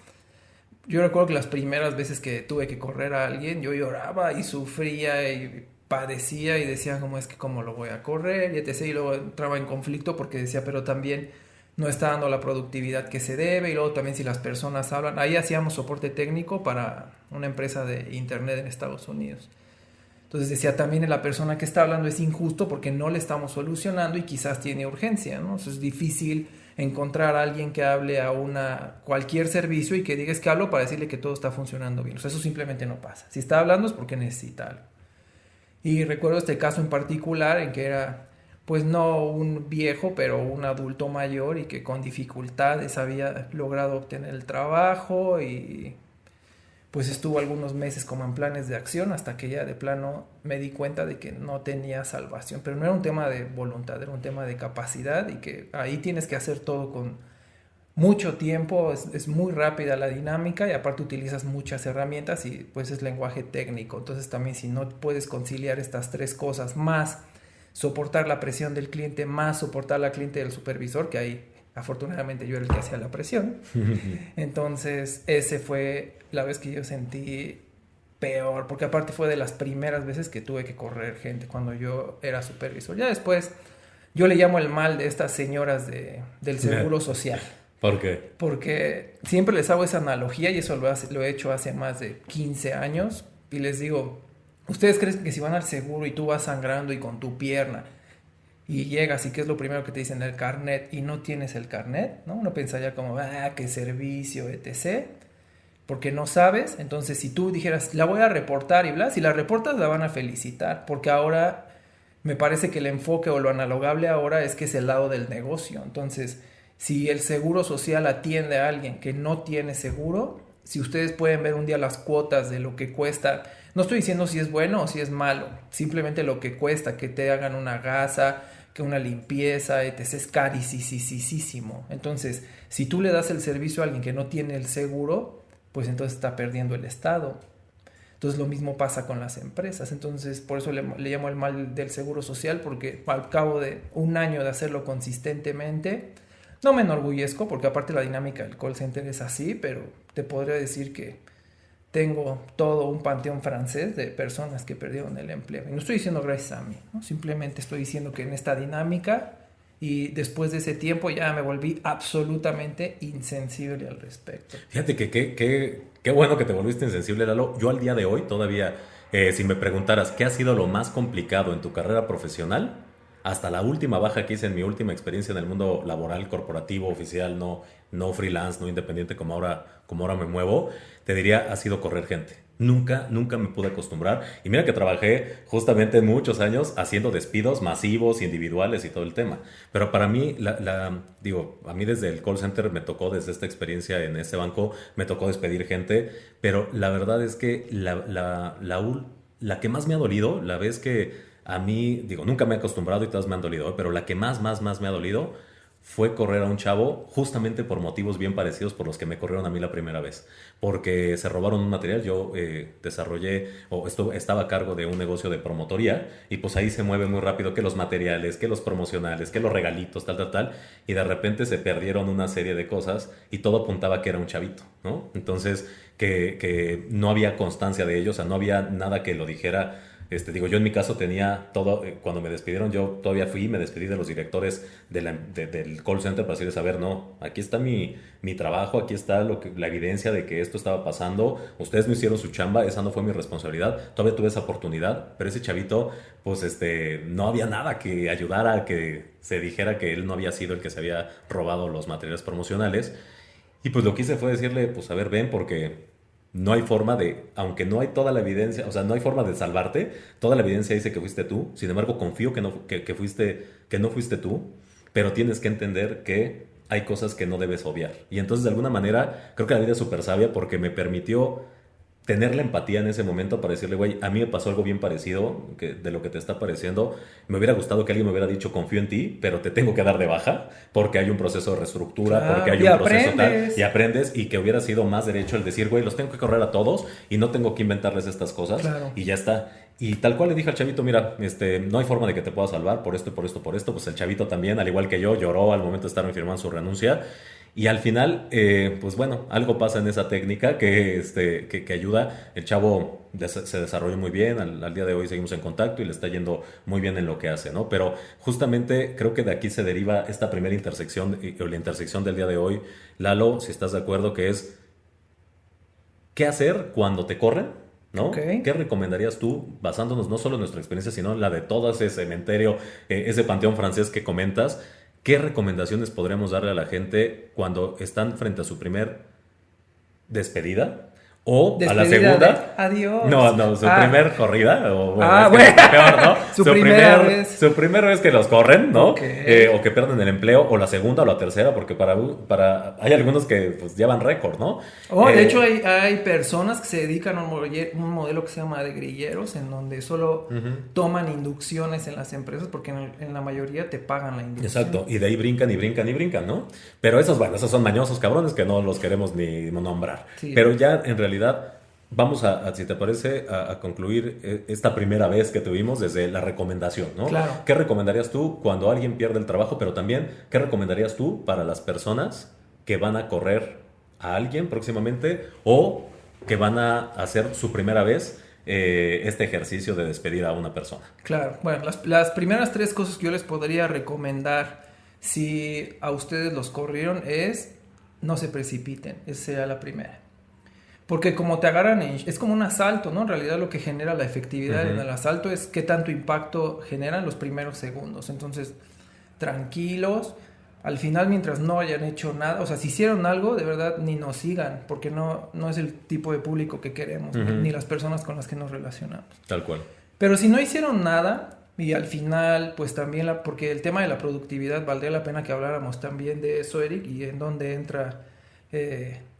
yo recuerdo que las primeras veces que tuve que correr a alguien, yo lloraba y sufría y padecía y decía, ¿cómo es que cómo lo voy a correr? Y etc. Y luego entraba en conflicto porque decía, pero también no está dando la productividad que se debe. Y luego también si las personas hablan, ahí hacíamos soporte técnico para una empresa de internet en Estados Unidos. Entonces decía también la persona que está hablando es injusto porque no le estamos solucionando y quizás tiene urgencia, ¿no? Eso es difícil encontrar a alguien que hable a cualquier servicio y que diga es que hablo para decirle que todo está funcionando bien. O sea, eso simplemente no pasa. Si está hablando es porque necesita algo. Y recuerdo este caso en particular en que era, pues no un viejo, pero un adulto mayor y que con dificultades había logrado obtener el trabajo y pues estuvo algunos meses como en planes de acción hasta que ya de plano me di cuenta de que no tenía salvación. Pero no era un tema de voluntad, era un tema de capacidad y que ahí tienes que hacer todo con mucho tiempo, es muy rápida la dinámica y aparte utilizas muchas herramientas y pues es lenguaje técnico. Entonces también si no puedes conciliar estas tres cosas, más soportar la presión del cliente, más soportar la cliente del supervisor, que ahí afortunadamente yo era el que hacía la presión. Entonces ese fue la vez que yo sentí peor, porque aparte fue de las primeras veces que tuve que correr gente cuando yo era supervisor. Ya después yo le llamo el mal de estas señoras del seguro social. ¿Por qué? Porque siempre les hago esa analogía y eso lo he hecho hace más de 15 años y les digo, ¿ustedes creen que si van al seguro y tú vas sangrando y con tu pierna y llegas y qué es lo primero que te dicen el carnet y no tienes el carnet, ¿no? Uno pensaría como, qué servicio, etc. Porque no sabes, entonces si tú dijeras, la voy a reportar y bla, si la reportas la van a felicitar, porque ahora me parece que el enfoque o lo analogable ahora es que es el lado del negocio. Entonces, si el seguro social atiende a alguien que no tiene seguro, si ustedes pueden ver un día las cuotas de lo que cuesta, no estoy diciendo si es bueno o si es malo, simplemente lo que cuesta que te hagan una gasa, que una limpieza, etc. es carísimo. Entonces, si tú le das el servicio a alguien que no tiene el seguro, pues entonces está perdiendo el Estado. Entonces lo mismo pasa con las empresas. Entonces por eso le llamo el mal del seguro social, porque al cabo de un año de hacerlo consistentemente, no me enorgullezco, porque aparte la dinámica del call center es así, pero te podría decir que tengo todo un panteón francés de personas que perdieron el empleo. Y no estoy diciendo gracias a mí, ¿no? Simplemente estoy diciendo que en esta dinámica y después de ese tiempo ya me volví absolutamente insensible al respecto. Fíjate que qué bueno que te volviste insensible, Lalo. Yo al día de hoy todavía, si me preguntaras qué ha sido lo más complicado en tu carrera profesional, hasta la última baja que hice en mi última experiencia en el mundo laboral, corporativo, oficial, no freelance, no independiente como ahora me muevo, te diría, ha sido correr gente. Nunca me pude acostumbrar. Y mira que trabajé justamente muchos años haciendo despidos masivos, individuales y todo el tema. Pero para mí, digo, a mí desde el call center me tocó, desde esta experiencia en ese banco, me tocó despedir gente. Pero la verdad es que la que más me ha dolido, la vez que a mí, digo, nunca me he acostumbrado y todas me han dolido, pero la que más me ha dolido fue correr a un chavo justamente por motivos bien parecidos por los que me corrieron a mí la primera vez. Porque se robaron un material, yo desarrollé o estaba a cargo de un negocio de promotoría y pues ahí se mueve muy rápido que los materiales, que los promocionales, que los regalitos, tal. Y de repente se perdieron una serie de cosas y todo apuntaba que era un chavito, ¿no? Entonces que no había constancia de ello, o sea, no había nada que lo dijera. Digo, yo en mi caso tenía todo, cuando me despidieron, yo todavía fui y me despedí de los directores del call center para decirles, a ver, no, aquí está mi trabajo, aquí está la evidencia de que esto estaba pasando, ustedes no hicieron su chamba, esa no fue mi responsabilidad, todavía tuve esa oportunidad, pero ese chavito, pues no había nada que ayudara a que se dijera que él no había sido el que se había robado los materiales promocionales, y pues lo que hice fue decirle, pues a ver, ven, porque no hay forma aunque no hay toda la evidencia, o sea, no hay forma de salvarte, toda la evidencia dice que fuiste tú, sin embargo confío que no fuiste tú, pero tienes que entender que hay cosas que no debes obviar. Y entonces de alguna manera creo que la vida es súper sabia porque me permitió tener la empatía en ese momento para decirle, güey, a mí me pasó algo bien parecido de lo que te está pareciendo. Me hubiera gustado que alguien me hubiera dicho, confío en ti, pero te tengo que dar de baja porque hay un proceso de reestructura, porque hay un proceso tal, y aprendes, y que hubiera sido más derecho el decir, güey, los tengo que correr a todos y no tengo que inventarles estas cosas, claro. Y ya está. Y tal cual le dije al chavito, mira, no hay forma de que te pueda salvar por esto y por esto, por esto. Pues el chavito también, al igual que yo, lloró al momento de estarme firmando su renuncia. Y al final, pues bueno, algo pasa en esa técnica que ayuda. El chavo se desarrolló muy bien, al día de hoy seguimos en contacto y le está yendo muy bien en lo que hace, ¿no? Pero justamente creo que de aquí se deriva esta primera intersección, o la intersección del día de hoy, Lalo, si estás de acuerdo, que es ¿qué hacer cuando te corren? ¿No? Okay. ¿Qué recomendarías tú, basándonos no solo en nuestra experiencia, sino en la de todo ese cementerio, ese panteón francés que comentas? ¿Qué recomendaciones podremos darle a la gente cuando están frente a su primer despedida O a la Despedida segunda. de adiós. No, su primer corrida. O, Ah, es que bueno. es peor, ¿no? Su primera vez. Su primera vez que los corren, ¿no? Ok. O que pierden el empleo, o la segunda o la tercera, porque hay algunos que pues llevan récord, ¿no? De hecho hay personas que se dedican a un modelo que se llama de grilleros, en donde solo toman inducciones en las empresas, porque en la mayoría te pagan la inducción. Exacto, y de ahí brincan y brincan y brincan, ¿no? Pero esos son mañosos cabrones que no los queremos ni nombrar. Sí. Pero ya en realidad vamos si te parece, a concluir esta primera vez que tuvimos desde la recomendación, ¿no? Claro. ¿Qué recomendarías tú cuando alguien pierde el trabajo? Pero también, ¿qué recomendarías tú para las personas que van a correr a alguien próximamente o que van a hacer su primera vez este ejercicio de despedir a una persona? Claro, bueno, las primeras 3 cosas que yo les podría recomendar si a ustedes los corrieron es no se precipiten, esa sería la primera. Porque como te agarran, es como un asalto, ¿no? En realidad lo que genera la efectividad en el asalto es qué tanto impacto generan los primeros segundos. Entonces, tranquilos, al final mientras no hayan hecho nada, o sea, si hicieron algo, de verdad ni nos sigan, porque no es el tipo de público que queremos, ni las personas con las que nos relacionamos. Tal cual. Pero si no hicieron nada, y al final, pues también, porque el tema de la productividad, valdría la pena que habláramos también de eso, Eric, y en dónde entra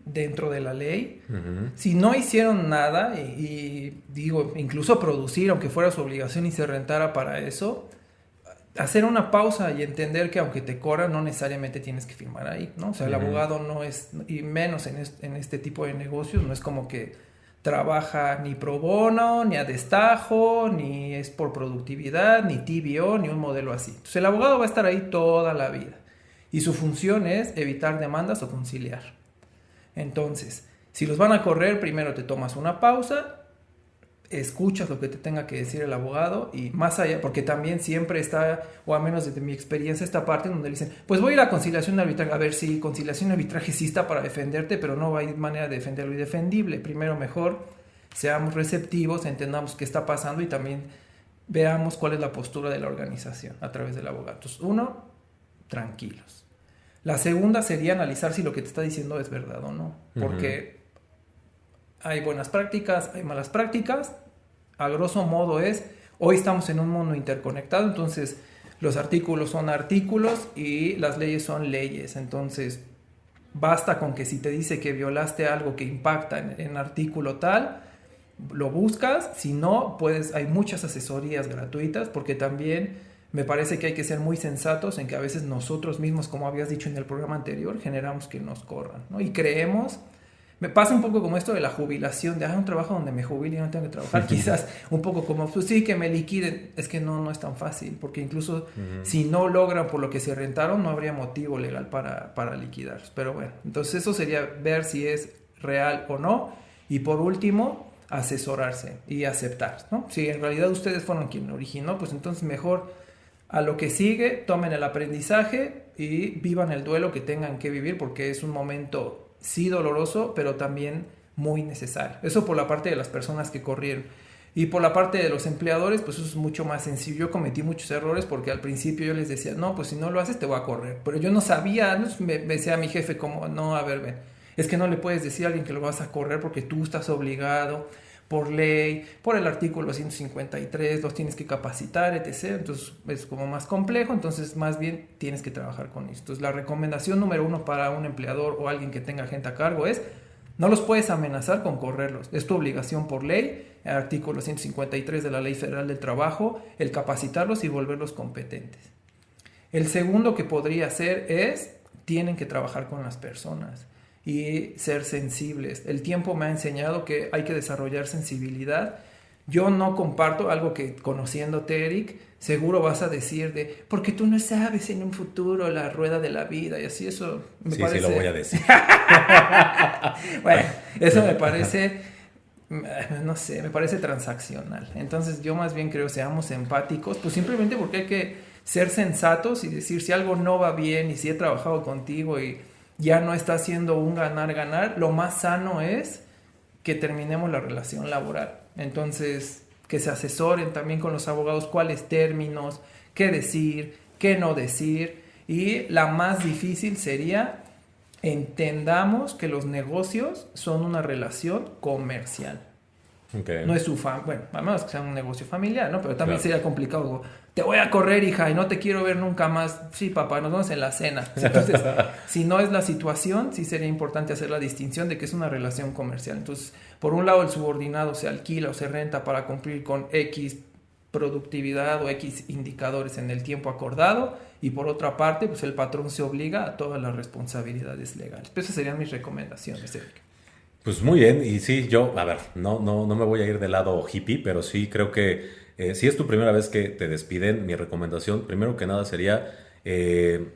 dentro de la ley. Si no hicieron nada, y digo, incluso producir, aunque fuera su obligación y se rentara para eso, hacer una pausa y entender que aunque te corran, no necesariamente tienes que firmar ahí, ¿no? O sea, el abogado no es, y menos en este tipo de negocios, no es como que trabaja ni pro bono, ni a destajo, ni es por productividad, ni TBO, ni un modelo así. Entonces el abogado va a estar ahí toda la vida y su función es evitar demandas o conciliar. Entonces, si los van a correr, primero te tomas una pausa, escuchas lo que te tenga que decir el abogado y más allá, porque también siempre está, o al menos desde mi experiencia, esta parte donde dicen, pues voy a ir a conciliación de arbitraje, a ver si conciliación de arbitraje sí está para defenderte, pero no hay manera de defender lo indefendible. Primero mejor seamos receptivos, entendamos qué está pasando y también veamos cuál es la postura de la organización a través del abogado. Entonces, 1, tranquilos. La segunda sería analizar si lo que te está diciendo es verdad o no, porque hay buenas prácticas, hay malas prácticas. A grosso modo hoy estamos en un mundo interconectado, entonces los artículos son artículos y las leyes son leyes. Entonces basta con que si te dice que violaste algo que impacta en artículo tal, lo buscas. Si no, hay muchas asesorías gratuitas, porque también me parece que hay que ser muy sensatos en que a veces nosotros mismos, como habías dicho en el programa anterior, generamos que nos corran, ¿no? Y creemos. Me pasa un poco como esto de la jubilación, de un trabajo donde me jubile y no tengo que trabajar, quizás un poco como, pues sí, que me liquiden. Es que no es tan fácil, porque incluso si no logran por lo que se rentaron, no habría motivo legal para liquidarlos. Pero bueno, entonces eso sería ver si es real o no. Y por último, asesorarse y aceptar, ¿no? Si en realidad ustedes fueron quien originó, pues entonces mejor a lo que sigue, tomen el aprendizaje y vivan el duelo que tengan que vivir, porque es un momento sí doloroso, pero también muy necesario. Eso por la parte de las personas que corrieron. Y por la parte de los empleadores, pues eso es mucho más sencillo. Yo cometí muchos errores porque al principio yo les decía, no, pues si no lo haces te voy a correr. Pero yo no sabía, me decía mi jefe como, no, a ver, ven, es que no le puedes decir a alguien que lo vas a correr porque tú estás obligado por ley, por el artículo 153, los tienes que capacitar, etc. Entonces es como más complejo, entonces más bien tienes que trabajar con esto. Entonces la recomendación número 1 para un empleador o alguien que tenga gente a cargo es, no los puedes amenazar con correrlos. Es tu obligación por ley, el artículo 153 de la Ley Federal del Trabajo, el capacitarlos y volverlos competentes. El segundo que podría hacer es, tienen que trabajar con las personas y ser sensibles. El tiempo me ha enseñado que hay que desarrollar sensibilidad. Yo no comparto algo que, conociéndote, Eric, seguro vas a decir de, porque tú no sabes en un futuro la rueda de la vida y así. Eso me parece... Sí, lo voy a decir. Bueno, eso me parece, no sé, me parece transaccional. Entonces yo más bien creo seamos empáticos, pues simplemente porque hay que ser sensatos y decir si algo no va bien y si he trabajado contigo y ya no está siendo un ganar-ganar, lo más sano es que terminemos la relación laboral. Entonces, que se asesoren también con los abogados cuáles términos, qué decir, qué no decir. Y la más difícil sería entendamos que los negocios son una relación comercial. Okay. No es su bueno, a menos que sea un negocio familiar, ¿no? Pero también Claro. sería complicado. Te voy a correr, hija, y no te quiero ver nunca más. Sí, papá, nos vemos en la cena. Entonces, si no es la situación, sí sería importante hacer la distinción de que es una relación comercial. Entonces, por un lado, el subordinado se alquila o se renta para cumplir con X productividad o X indicadores en el tiempo acordado, y por otra parte, pues el patrón se obliga a todas las responsabilidades legales. Pues esas serían mis recomendaciones, Eric. Pues muy bien, y sí, yo, a ver, no me voy a ir del lado hippie, pero sí creo que si es tu primera vez que te despiden, mi recomendación, primero que nada sería en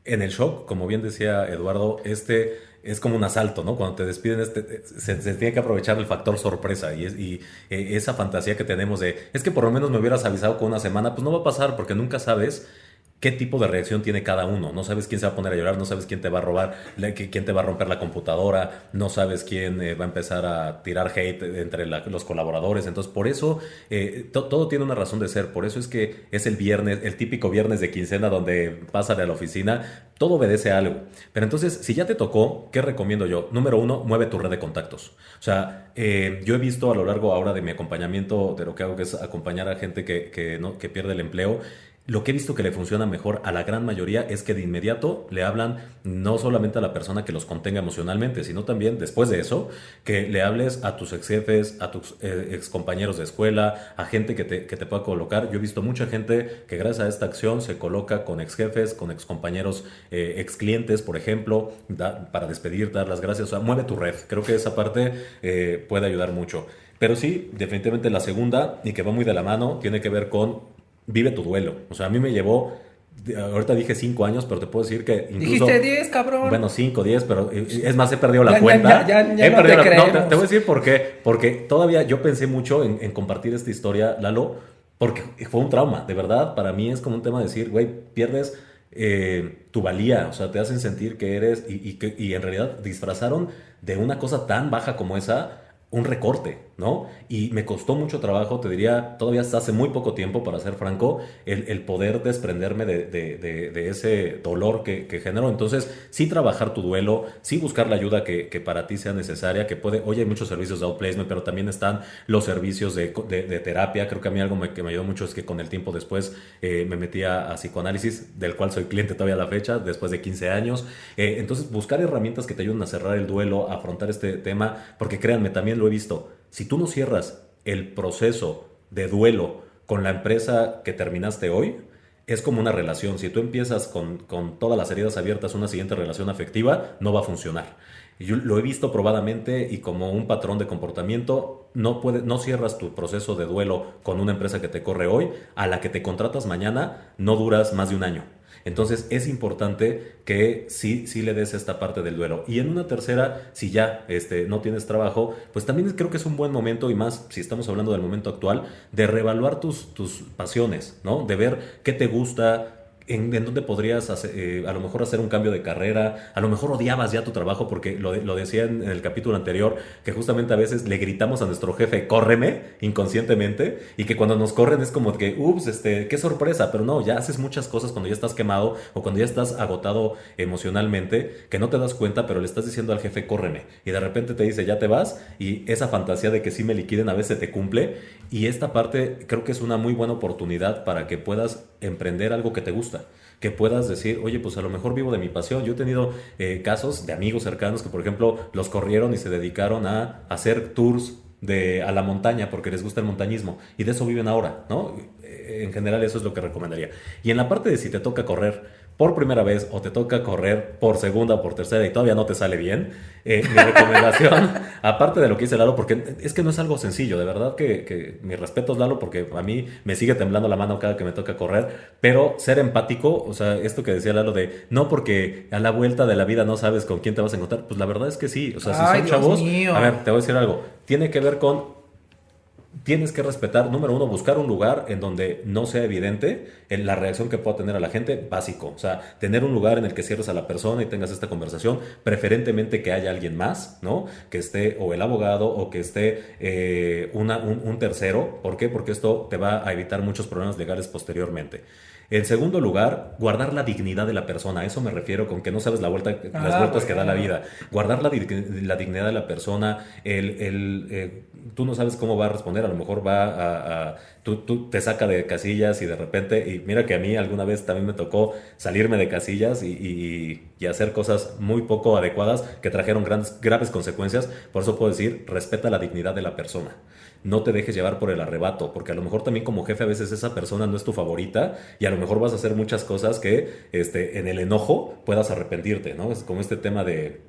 el shock, como bien decía Eduardo, es como un asalto, ¿no? Cuando te despiden, se tiene que aprovechar el factor sorpresa y esa fantasía que tenemos es que por lo menos me hubieras avisado con una semana, pues no va a pasar porque nunca sabes qué tipo de reacción tiene cada uno. No sabes quién se va a poner a llorar, no sabes quién te va a robar, quién te va a romper la computadora, no sabes quién va a empezar a tirar hate entre los colaboradores. Entonces, por eso todo tiene una razón de ser. Por eso es que es el viernes, el típico viernes de quincena donde pásale a la oficina. Todo obedece a algo. Pero entonces, si ya te tocó, ¿qué recomiendo yo? Número uno, mueve tu red de contactos. O sea, yo he visto a lo largo ahora de mi acompañamiento, de lo que hago, que es acompañar a gente que pierde el empleo. Lo que he visto que le funciona mejor a la gran mayoría es que de inmediato le hablan no solamente a la persona que los contenga emocionalmente, sino también después de eso, que le hables a tus ex jefes, a tus ex compañeros de escuela, a gente que te pueda colocar. Yo he visto mucha gente que gracias a esta acción se coloca con ex jefes, con ex compañeros, ex clientes, por ejemplo, para despedir, dar las gracias. O sea, mueve tu red. Creo que esa parte puede ayudar mucho. Pero sí, definitivamente la segunda, y que va muy de la mano, tiene que ver con vive tu duelo. O sea, a mí me llevó, ahorita dije 5 años, pero te puedo decir que incluso... Dijiste 10, cabrón. Bueno, 5, 10, pero es más, he perdido la cuenta. Ya He no perdido te no, creemos. te voy a decir por qué. Porque todavía yo pensé mucho en compartir esta historia, Lalo, porque fue un trauma. De verdad, para mí es como un tema de decir, güey, pierdes tu valía. O sea, te hacen sentir que eres y en realidad disfrazaron de una cosa tan baja como esa un recorte, ¿no? Y me costó mucho trabajo, te diría, todavía hasta hace muy poco tiempo, para ser franco, el poder desprenderme de ese dolor que generó. Entonces, sí trabajar tu duelo, sí buscar la ayuda que para ti sea necesaria, hoy hay muchos servicios de outplacement, pero también están los servicios de terapia. Creo que a mí algo que me ayudó mucho es que con el tiempo después me metí a psicoanálisis, del cual soy cliente todavía a la fecha, después de 15 años. Entonces, buscar herramientas que te ayuden a cerrar el duelo, a afrontar este tema, porque créanme, también lo he visto. Si tú no cierras el proceso de duelo con la empresa que terminaste hoy, es como una relación. Si tú empiezas con todas las heridas abiertas una siguiente relación afectiva, no va a funcionar. Yo lo he visto probadamente y como un patrón de comportamiento, no cierras tu proceso de duelo con una empresa que te corre hoy, a la que te contratas mañana, no duras más de un año. Entonces es importante que sí le des esta parte del duelo. Y en una tercera, si ya no tienes trabajo, pues también creo que es un buen momento, y más si estamos hablando del momento actual, de reevaluar tus pasiones, ¿no? De ver qué te gusta, en dónde podrías a lo mejor hacer un cambio de carrera. A lo mejor odiabas ya tu trabajo, porque lo decía en el capítulo anterior, que justamente a veces le gritamos a nuestro jefe, córreme, inconscientemente, y que cuando nos corren es como que, ups, qué sorpresa. Pero no, ya haces muchas cosas cuando ya estás quemado o cuando ya estás agotado emocionalmente, que no te das cuenta, pero le estás diciendo al jefe, córreme, y de repente te dice, ya te vas, y esa fantasía de que sí me liquiden a veces te cumple. Y esta parte creo que es una muy buena oportunidad para que puedas emprender algo que te gusta, que puedas decir, oye, pues a lo mejor vivo de mi pasión. Yo he tenido casos de amigos cercanos que, por ejemplo, los corrieron y se dedicaron a hacer tours a la montaña porque les gusta el montañismo, y de eso viven ahora, ¿no? En general eso es lo que recomendaría. Y en la parte de si te toca correr por primera vez o te toca correr por segunda o por tercera y todavía no te sale bien, mi recomendación, aparte de lo que dice Lalo, porque es que no es algo sencillo, de verdad que mis respetos, Lalo, porque a mí me sigue temblando la mano cada que me toca correr, pero ser empático, o sea, esto que decía Lalo de no porque a la vuelta de la vida no sabes con quién te vas a encontrar, pues la verdad es que sí. O sea, si son Dios chavos, mío. a ver, te voy a decir algo, tiene que ver con tienes que respetar, número uno, buscar un lugar en donde no sea evidente la reacción que pueda tener a la gente, básico. O sea, tener un lugar en el que cierres a la persona y tengas esta conversación, preferentemente que haya alguien más, ¿no? Que esté o el abogado o que esté un tercero. ¿Por qué? Porque esto te va a evitar muchos problemas legales posteriormente. En segundo lugar, guardar la dignidad de la persona. A eso me refiero con que no sabes las vueltas que da la vida. Guardar la dignidad de la persona. Tú no sabes cómo va a responder. A lo mejor tú te saca de casillas y de repente, y mira que a mí alguna vez también me tocó salirme de casillas y hacer cosas muy poco adecuadas que trajeron graves consecuencias. Por eso puedo decir, respeta la dignidad de la persona. No te dejes llevar por el arrebato, porque a lo mejor también como jefe a veces esa persona no es tu favorita y a lo mejor vas a hacer muchas cosas que en el enojo puedas arrepentirte, ¿no? Es como este tema de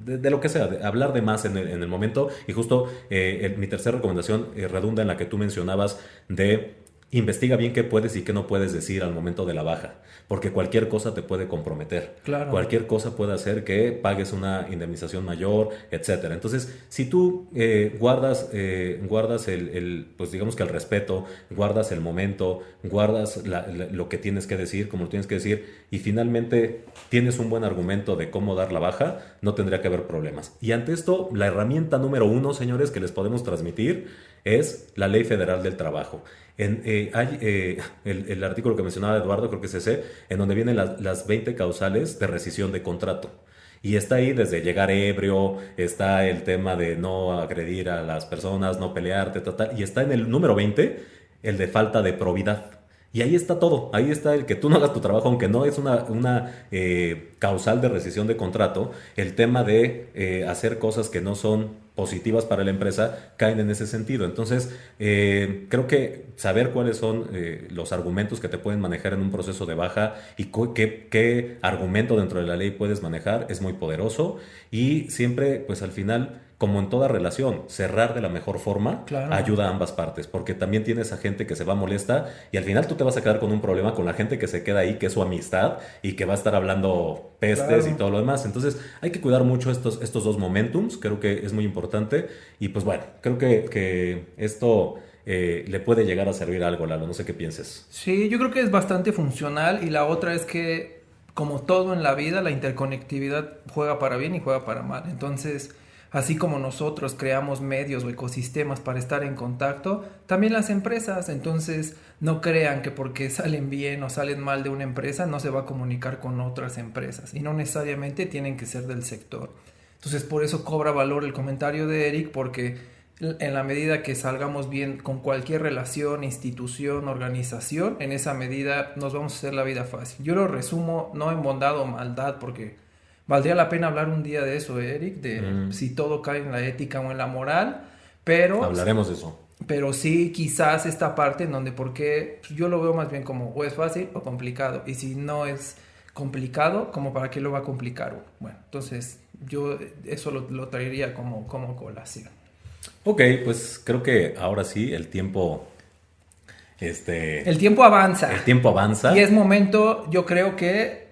lo que sea, de hablar de más en el momento. Y justo mi tercera recomendación redunda en la que tú mencionabas de investiga bien qué puedes y qué no puedes decir al momento de la baja, porque cualquier cosa te puede comprometer. Claro. Cualquier cosa puede hacer que pagues una indemnización mayor, etcétera. Entonces, si tú guardas pues digamos que el respeto, guardas el momento, guardas lo que tienes que decir, como lo tienes que decir, y finalmente tienes un buen argumento de cómo dar la baja, no tendría que haber problemas. Y ante esto, la herramienta número uno, señores, que les podemos transmitir es la Ley Federal del Trabajo. Hay el artículo que mencionaba Eduardo, creo que es ese, en donde vienen las 20 causales de rescisión de contrato. Y está ahí desde llegar ebrio, está el tema de no agredir a las personas, no pelearte, y está en el número 20 el de falta de probidad. Y ahí está todo, ahí está el que tú no hagas tu trabajo, aunque no es una causal de rescisión de contrato, el tema de hacer cosas que no son positivas para la empresa caen en ese sentido. Entonces, creo que saber cuáles son los argumentos que te pueden manejar en un proceso de baja y qué argumento dentro de la ley puedes manejar es muy poderoso y siempre, pues al final, como en toda relación, cerrar de la mejor forma Claro. ayuda a ambas partes, porque también tienes a gente que se va molesta y al final tú te vas a quedar con un problema con la gente que se queda ahí, que es su amistad y que va a estar hablando pestes Claro. y todo lo demás. Entonces hay que cuidar mucho estos dos momentums, creo que es muy importante y pues bueno, creo que esto le puede llegar a servir algo, Lalo, no sé qué pienses. Sí, yo creo que es bastante funcional y la otra es que, como todo en la vida, la interconectividad juega para bien y juega para mal. Entonces, así como nosotros creamos medios o ecosistemas para estar en contacto, también las empresas. Entonces, no crean que porque salen bien o salen mal de una empresa no se va a comunicar con otras empresas y no necesariamente tienen que ser del sector. Entonces, por eso cobra valor el comentario de Eric, porque en la medida que salgamos bien con cualquier relación, institución, organización, en esa medida nos vamos a hacer la vida fácil. Yo lo resumo no en bondad o maldad, porque valdría la pena hablar un día de eso, Eric, de si todo cae en la ética o en la moral, pero Hablaremos de eso. pero sí quizás esta parte en donde, porque yo lo veo más bien como o es fácil o complicado, y si no es complicado, como para qué lo va a complicar. Bueno, entonces yo eso lo traería como colación. Ok, pues creo que ahora sí el tiempo, El tiempo avanza. el tiempo avanza. Y es momento, yo creo que,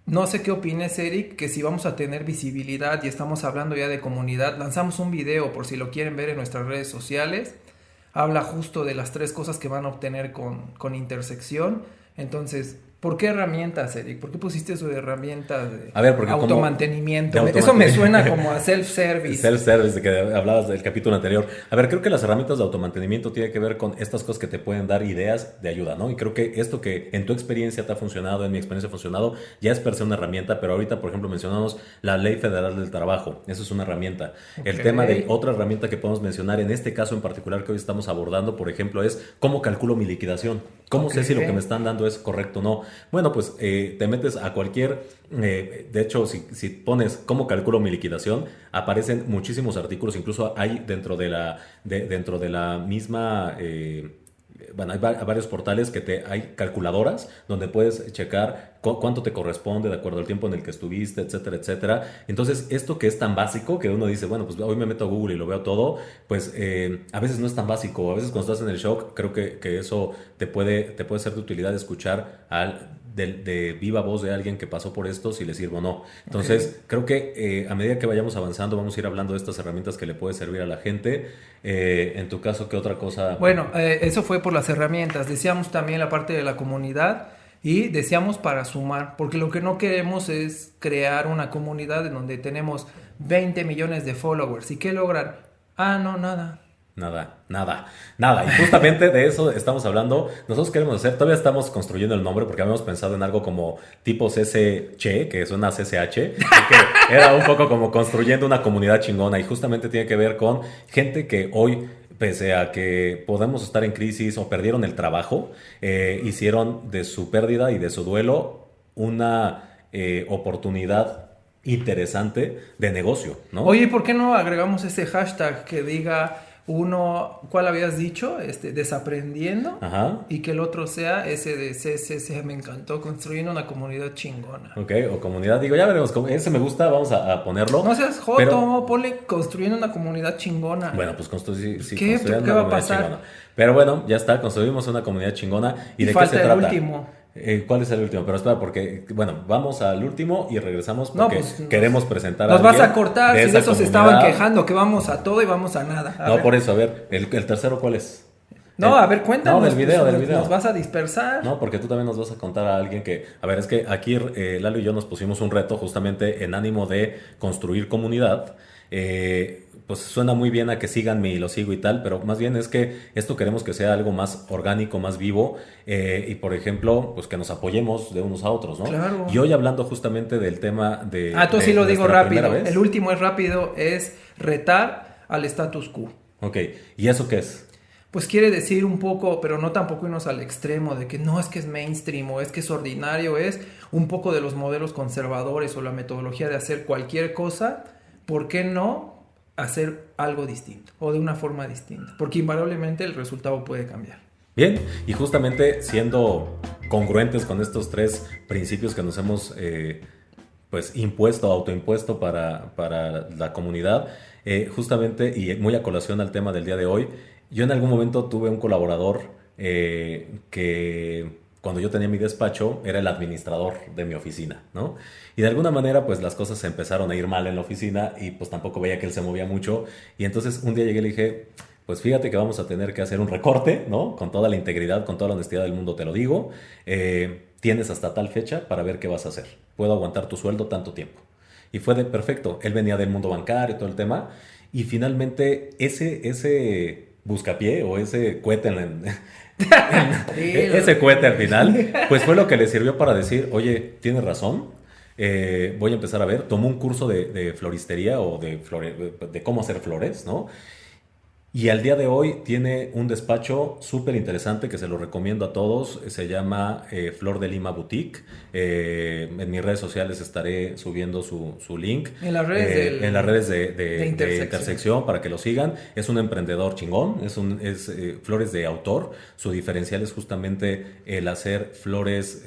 no sé qué opines, Eric, que si vamos a tener visibilidad y estamos hablando ya de comunidad, lanzamos un video por si lo quieren ver en nuestras redes sociales. Habla justo de las 3 cosas que van a obtener con intersección. Entonces, ¿por qué herramientas, Eric? ¿Por qué pusiste eso de herramientas de A ver, porque automantenimiento? de Eso me automantenimiento. suena como a self-service. Self-service, de que hablabas del capítulo anterior. A ver, creo que las herramientas de automantenimiento tienen que ver con estas cosas que te pueden dar ideas de ayuda, ¿no? Y creo que esto que en tu experiencia te ha funcionado, en mi experiencia ha funcionado, ya es per se una herramienta, pero ahorita, por ejemplo, mencionamos la Ley Federal del Trabajo. Eso es una herramienta. Ok. El tema de otra herramienta que podemos mencionar, en este caso en particular que hoy estamos abordando, por ejemplo, es cómo calculo mi liquidación. ¿Cómo sé si lo que me están dando es correcto o no? Bueno, pues te metes a cualquier... de hecho, si pones cómo calculo mi liquidación, aparecen muchísimos artículos. Incluso hay dentro de la misma... bueno, hay varios portales hay calculadoras donde puedes checar cuánto te corresponde de acuerdo al tiempo en el que estuviste, etcétera, etcétera. Entonces, esto que es tan básico que uno dice, bueno, pues hoy me meto a Google y lo veo todo, pues a veces no es tan básico. A veces cuando estás en el shock, creo que eso te puede ser de utilidad escuchar de viva voz de alguien que pasó por esto si le sirve o no. Entonces, creo que a medida que vayamos avanzando vamos a ir hablando de estas herramientas que le puede servir a la gente. En tu caso, ¿qué otra cosa? Bueno, eso fue por las herramientas. Decíamos también la parte de la comunidad y decíamos para sumar, porque lo que no queremos es crear una comunidad en donde tenemos 20 millones de followers. ¿Y qué logran? Ah, no, nada. Nada. Y justamente de eso estamos hablando. Nosotros queremos hacer, todavía estamos construyendo el nombre porque habíamos pensado en algo como tipo CCH, que suena a CCH, que era un poco como construyendo una comunidad chingona y justamente tiene que ver con gente que hoy, pese a que podemos estar en crisis o perdieron el trabajo, hicieron de su pérdida y de su duelo una oportunidad interesante de negocio, ¿no? Oye, ¿por qué no agregamos ese hashtag que diga uno, ¿cuál habías dicho? Desaprendiendo. Ajá. Y que el otro sea ese de CCC, me encantó, construyendo una comunidad chingona. Ok, o comunidad, digo, ya veremos, ese me gusta, vamos a ponerlo. No seas joto, pero ponle construyendo una comunidad chingona. Bueno, pues ¿Qué va a pasar? Chingona. Pero bueno, ya está, construimos una comunidad chingona. ¿Y de qué se trata? El último. ¿Cuál es el último? Pero espera, porque, bueno, vamos al último y regresamos porque queremos presentar a alguien. Nos vas a cortar, si de eso se estaban quejando, que vamos a todo y vamos a nada. No, por eso, a ver, ¿el tercero cuál es? No, a ver, cuéntanos. No, del video. Nos vas a dispersar. No, porque tú también nos vas a contar a alguien que... A ver, es que aquí Lalo y yo nos pusimos un reto justamente en ánimo de construir comunidad. Pues suena muy bien a que síganme y lo sigo y tal, pero más bien es que esto queremos que sea algo más orgánico, más vivo y por ejemplo, pues que nos apoyemos de unos a otros, ¿no? Claro. Y hoy hablando justamente del tema de... tú sí lo digo rápido. El último es rápido, es retar al status quo. Ok, ¿y eso qué es? Pues quiere decir un poco, pero no tampoco irnos al extremo de que no es que es mainstream o es que es ordinario, es un poco de los modelos conservadores o la metodología de hacer cualquier cosa, ¿por qué no hacer algo distinto o de una forma distinta? Porque invariablemente el resultado puede cambiar. Bien, y justamente siendo congruentes con estos tres principios que nos hemos pues autoimpuesto para la comunidad, justamente y muy a colación al tema del día de hoy, yo en algún momento tuve un colaborador que cuando yo tenía mi despacho era el administrador de mi oficina, ¿no? Y de alguna manera pues las cosas se empezaron a ir mal en la oficina y pues tampoco veía que él se movía mucho y entonces un día llegué y le dije, pues fíjate que vamos a tener que hacer un recorte, ¿no? Con toda la integridad, con toda la honestidad del mundo te lo digo, tienes hasta tal fecha para ver qué vas a hacer, puedo aguantar tu sueldo tanto tiempo. Y fue perfecto, él venía del mundo bancario y todo el tema y finalmente ese buscapié o ese cohete ese cohete al final, pues fue lo que le sirvió para decir, oye, tienes razón, voy a empezar a ver, tomó un curso de floristería o de cómo hacer flores, ¿no? Y al día de hoy tiene un despacho súper interesante que se lo recomiendo a todos. Se llama Flor de Lima Boutique. En mis redes sociales estaré subiendo su link. En las redes, de Intersección para que lo sigan. Es un emprendedor chingón. Es flores de autor. Su diferencial es justamente el hacer flores,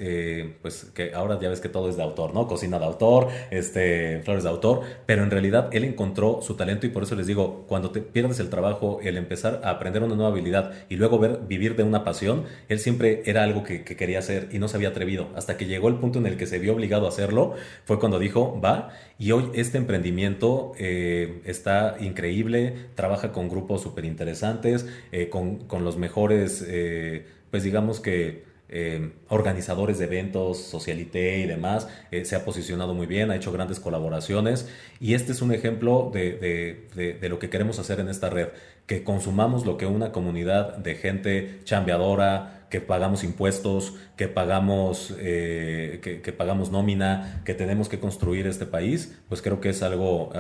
pues que ahora ya ves que todo es de autor, ¿no? Cocina de autor, flores de autor. Pero en realidad él encontró su talento y por eso les digo, cuando te pierdes el trabajo, el empezar a aprender una nueva habilidad y luego vivir de una pasión, él siempre era algo que quería hacer y no se había atrevido. Hasta que llegó el punto en el que se vio obligado a hacerlo, fue cuando dijo, va, y hoy este emprendimiento está increíble, trabaja con grupos súper interesantes, con los mejores, pues digamos que organizadores de eventos, socialité y demás, se ha posicionado muy bien, ha hecho grandes colaboraciones y este es un ejemplo de lo que queremos hacer en esta red, que consumamos lo que una comunidad de gente chambeadora, que pagamos impuestos, que pagamos nómina, que tenemos que construir este país, pues creo que es algo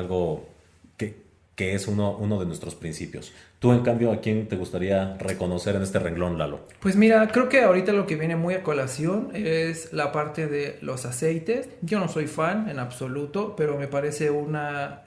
que es uno de nuestros principios. Tú, en cambio, ¿a quién te gustaría reconocer en este renglón, Lalo? Pues mira, creo que ahorita lo que viene muy a colación es la parte de los aceites. Yo no soy fan en absoluto, pero me parece una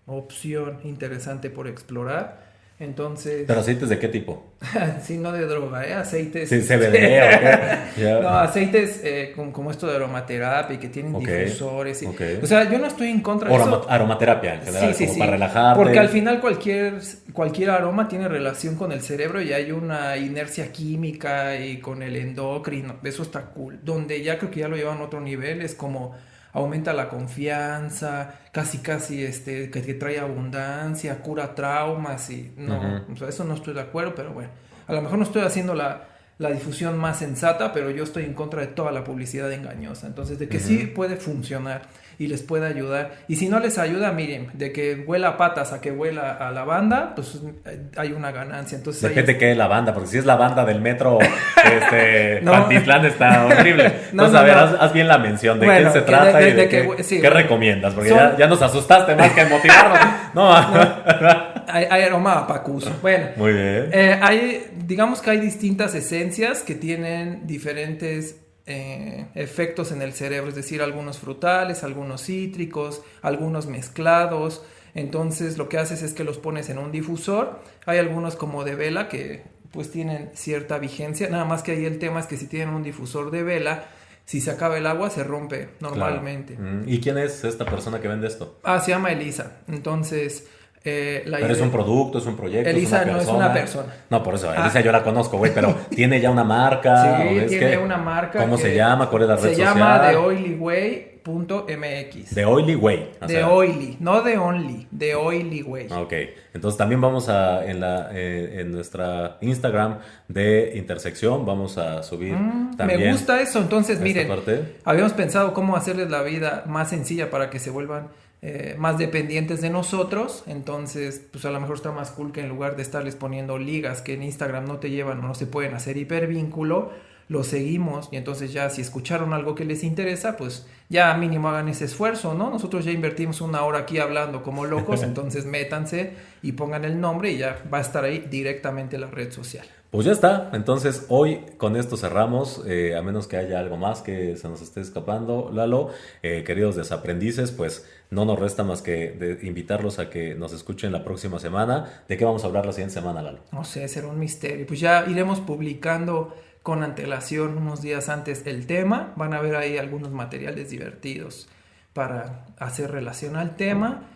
opción interesante por explorar. Entonces... ¿Pero aceites de qué tipo? sí, no de droga, aceites... Sí, CBD o qué. Ya. No, aceites como esto de aromaterapia y que tienen difusores. Y, o sea, yo no estoy en contra de eso. Aromaterapia en general, como para relajarte. Porque al final cualquier aroma tiene relación con el cerebro y hay una inercia química y con el endocrino. Eso está cool. Donde ya creo que ya lo llevan a otro nivel, es como... aumenta la confianza, casi que trae abundancia, cura traumas y no, o sea, eso no estoy de acuerdo, pero bueno, a lo mejor no estoy haciendo la difusión más sensata, pero yo estoy en contra de toda la publicidad engañosa, entonces de que sí puede funcionar y les puede ayudar, y si no les ayuda, miren, de que huela a patas a que huela a lavanda, pues hay una ganancia, entonces depende qué es la banda, porque si es la banda del metro Pantitlán está horrible. Entonces, a ver, haz bien la mención de qué se trata y de qué recomiendas, porque ya nos asustaste más que motivarnos. No. Hay aroma pacuso. Bueno, muy bien. Digamos que hay distintas esencias que tienen diferentes efectos en el cerebro, es decir, algunos frutales, algunos cítricos, algunos mezclados. Entonces lo que haces es que los pones en un difusor. Hay algunos como de vela que pues tienen cierta vigencia, nada más que ahí el tema es que si tienen un difusor de vela, si se acaba el agua se rompe normalmente. Claro. ¿Y quién es esta persona que vende esto? Se llama Elisa. Entonces pero es un producto, es un proyecto. Elisa no es una persona. No, por eso, Elisa yo la conozco, güey, pero tiene ya una marca. Sí, tiene una marca. ¿Cómo se llama? ¿Cuál es la red social? Se llama TheOilyWay.mx. The Oily Way. The Oily, no The Only, The Oily Way. Ok, entonces también vamos en nuestra Instagram de Intersección, vamos a subir también. Me gusta eso, entonces miren, parte. Habíamos pensado cómo hacerles la vida más sencilla para que se vuelvan más dependientes de nosotros, entonces pues a lo mejor está más cool que en lugar de estarles poniendo ligas que en Instagram no te llevan o no se pueden hacer hipervínculo, lo seguimos y entonces ya si escucharon algo que les interesa, pues ya mínimo hagan ese esfuerzo, ¿no? Nosotros ya invertimos 1 hora aquí hablando como locos, entonces métanse y pongan el nombre y ya va a estar ahí directamente la red social. Pues ya está, entonces hoy con esto cerramos, a menos que haya algo más que se nos esté escapando, Lalo, queridos desaprendices, pues no nos resta más que invitarlos a que nos escuchen la próxima semana. ¿De qué vamos a hablar la siguiente semana, Lalo? No sé, será un misterio, pues ya iremos publicando con antelación unos días antes el tema, van a ver ahí algunos materiales divertidos para hacer relación al tema.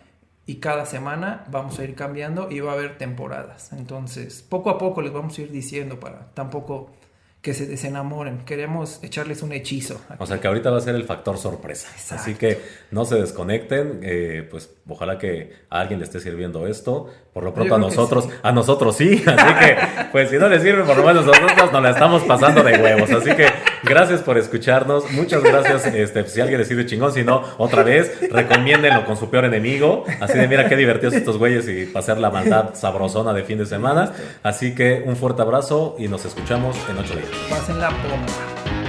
Y cada semana vamos a ir cambiando y va a haber temporadas. Entonces, poco a poco les vamos a ir diciendo para tampoco que se desenamoren. Queremos echarles un hechizo aquí. O sea que ahorita va a ser el factor sorpresa. Exacto. Así que no se desconecten. Pues ojalá que a alguien le esté sirviendo esto. Por lo pronto a nosotros sí. Así que pues si no les sirve, por lo menos nosotros nos la estamos pasando de huevos. Así que gracias por escucharnos. Muchas gracias. Si a alguien le sirve chingón, si no, otra vez, recomiéndenlo con su peor enemigo. Así de mira qué divertidos estos güeyes y pasar la maldad sabrosona de fin de semana. Así que un fuerte abrazo y nos escuchamos en 8 días. Pasen la bomba.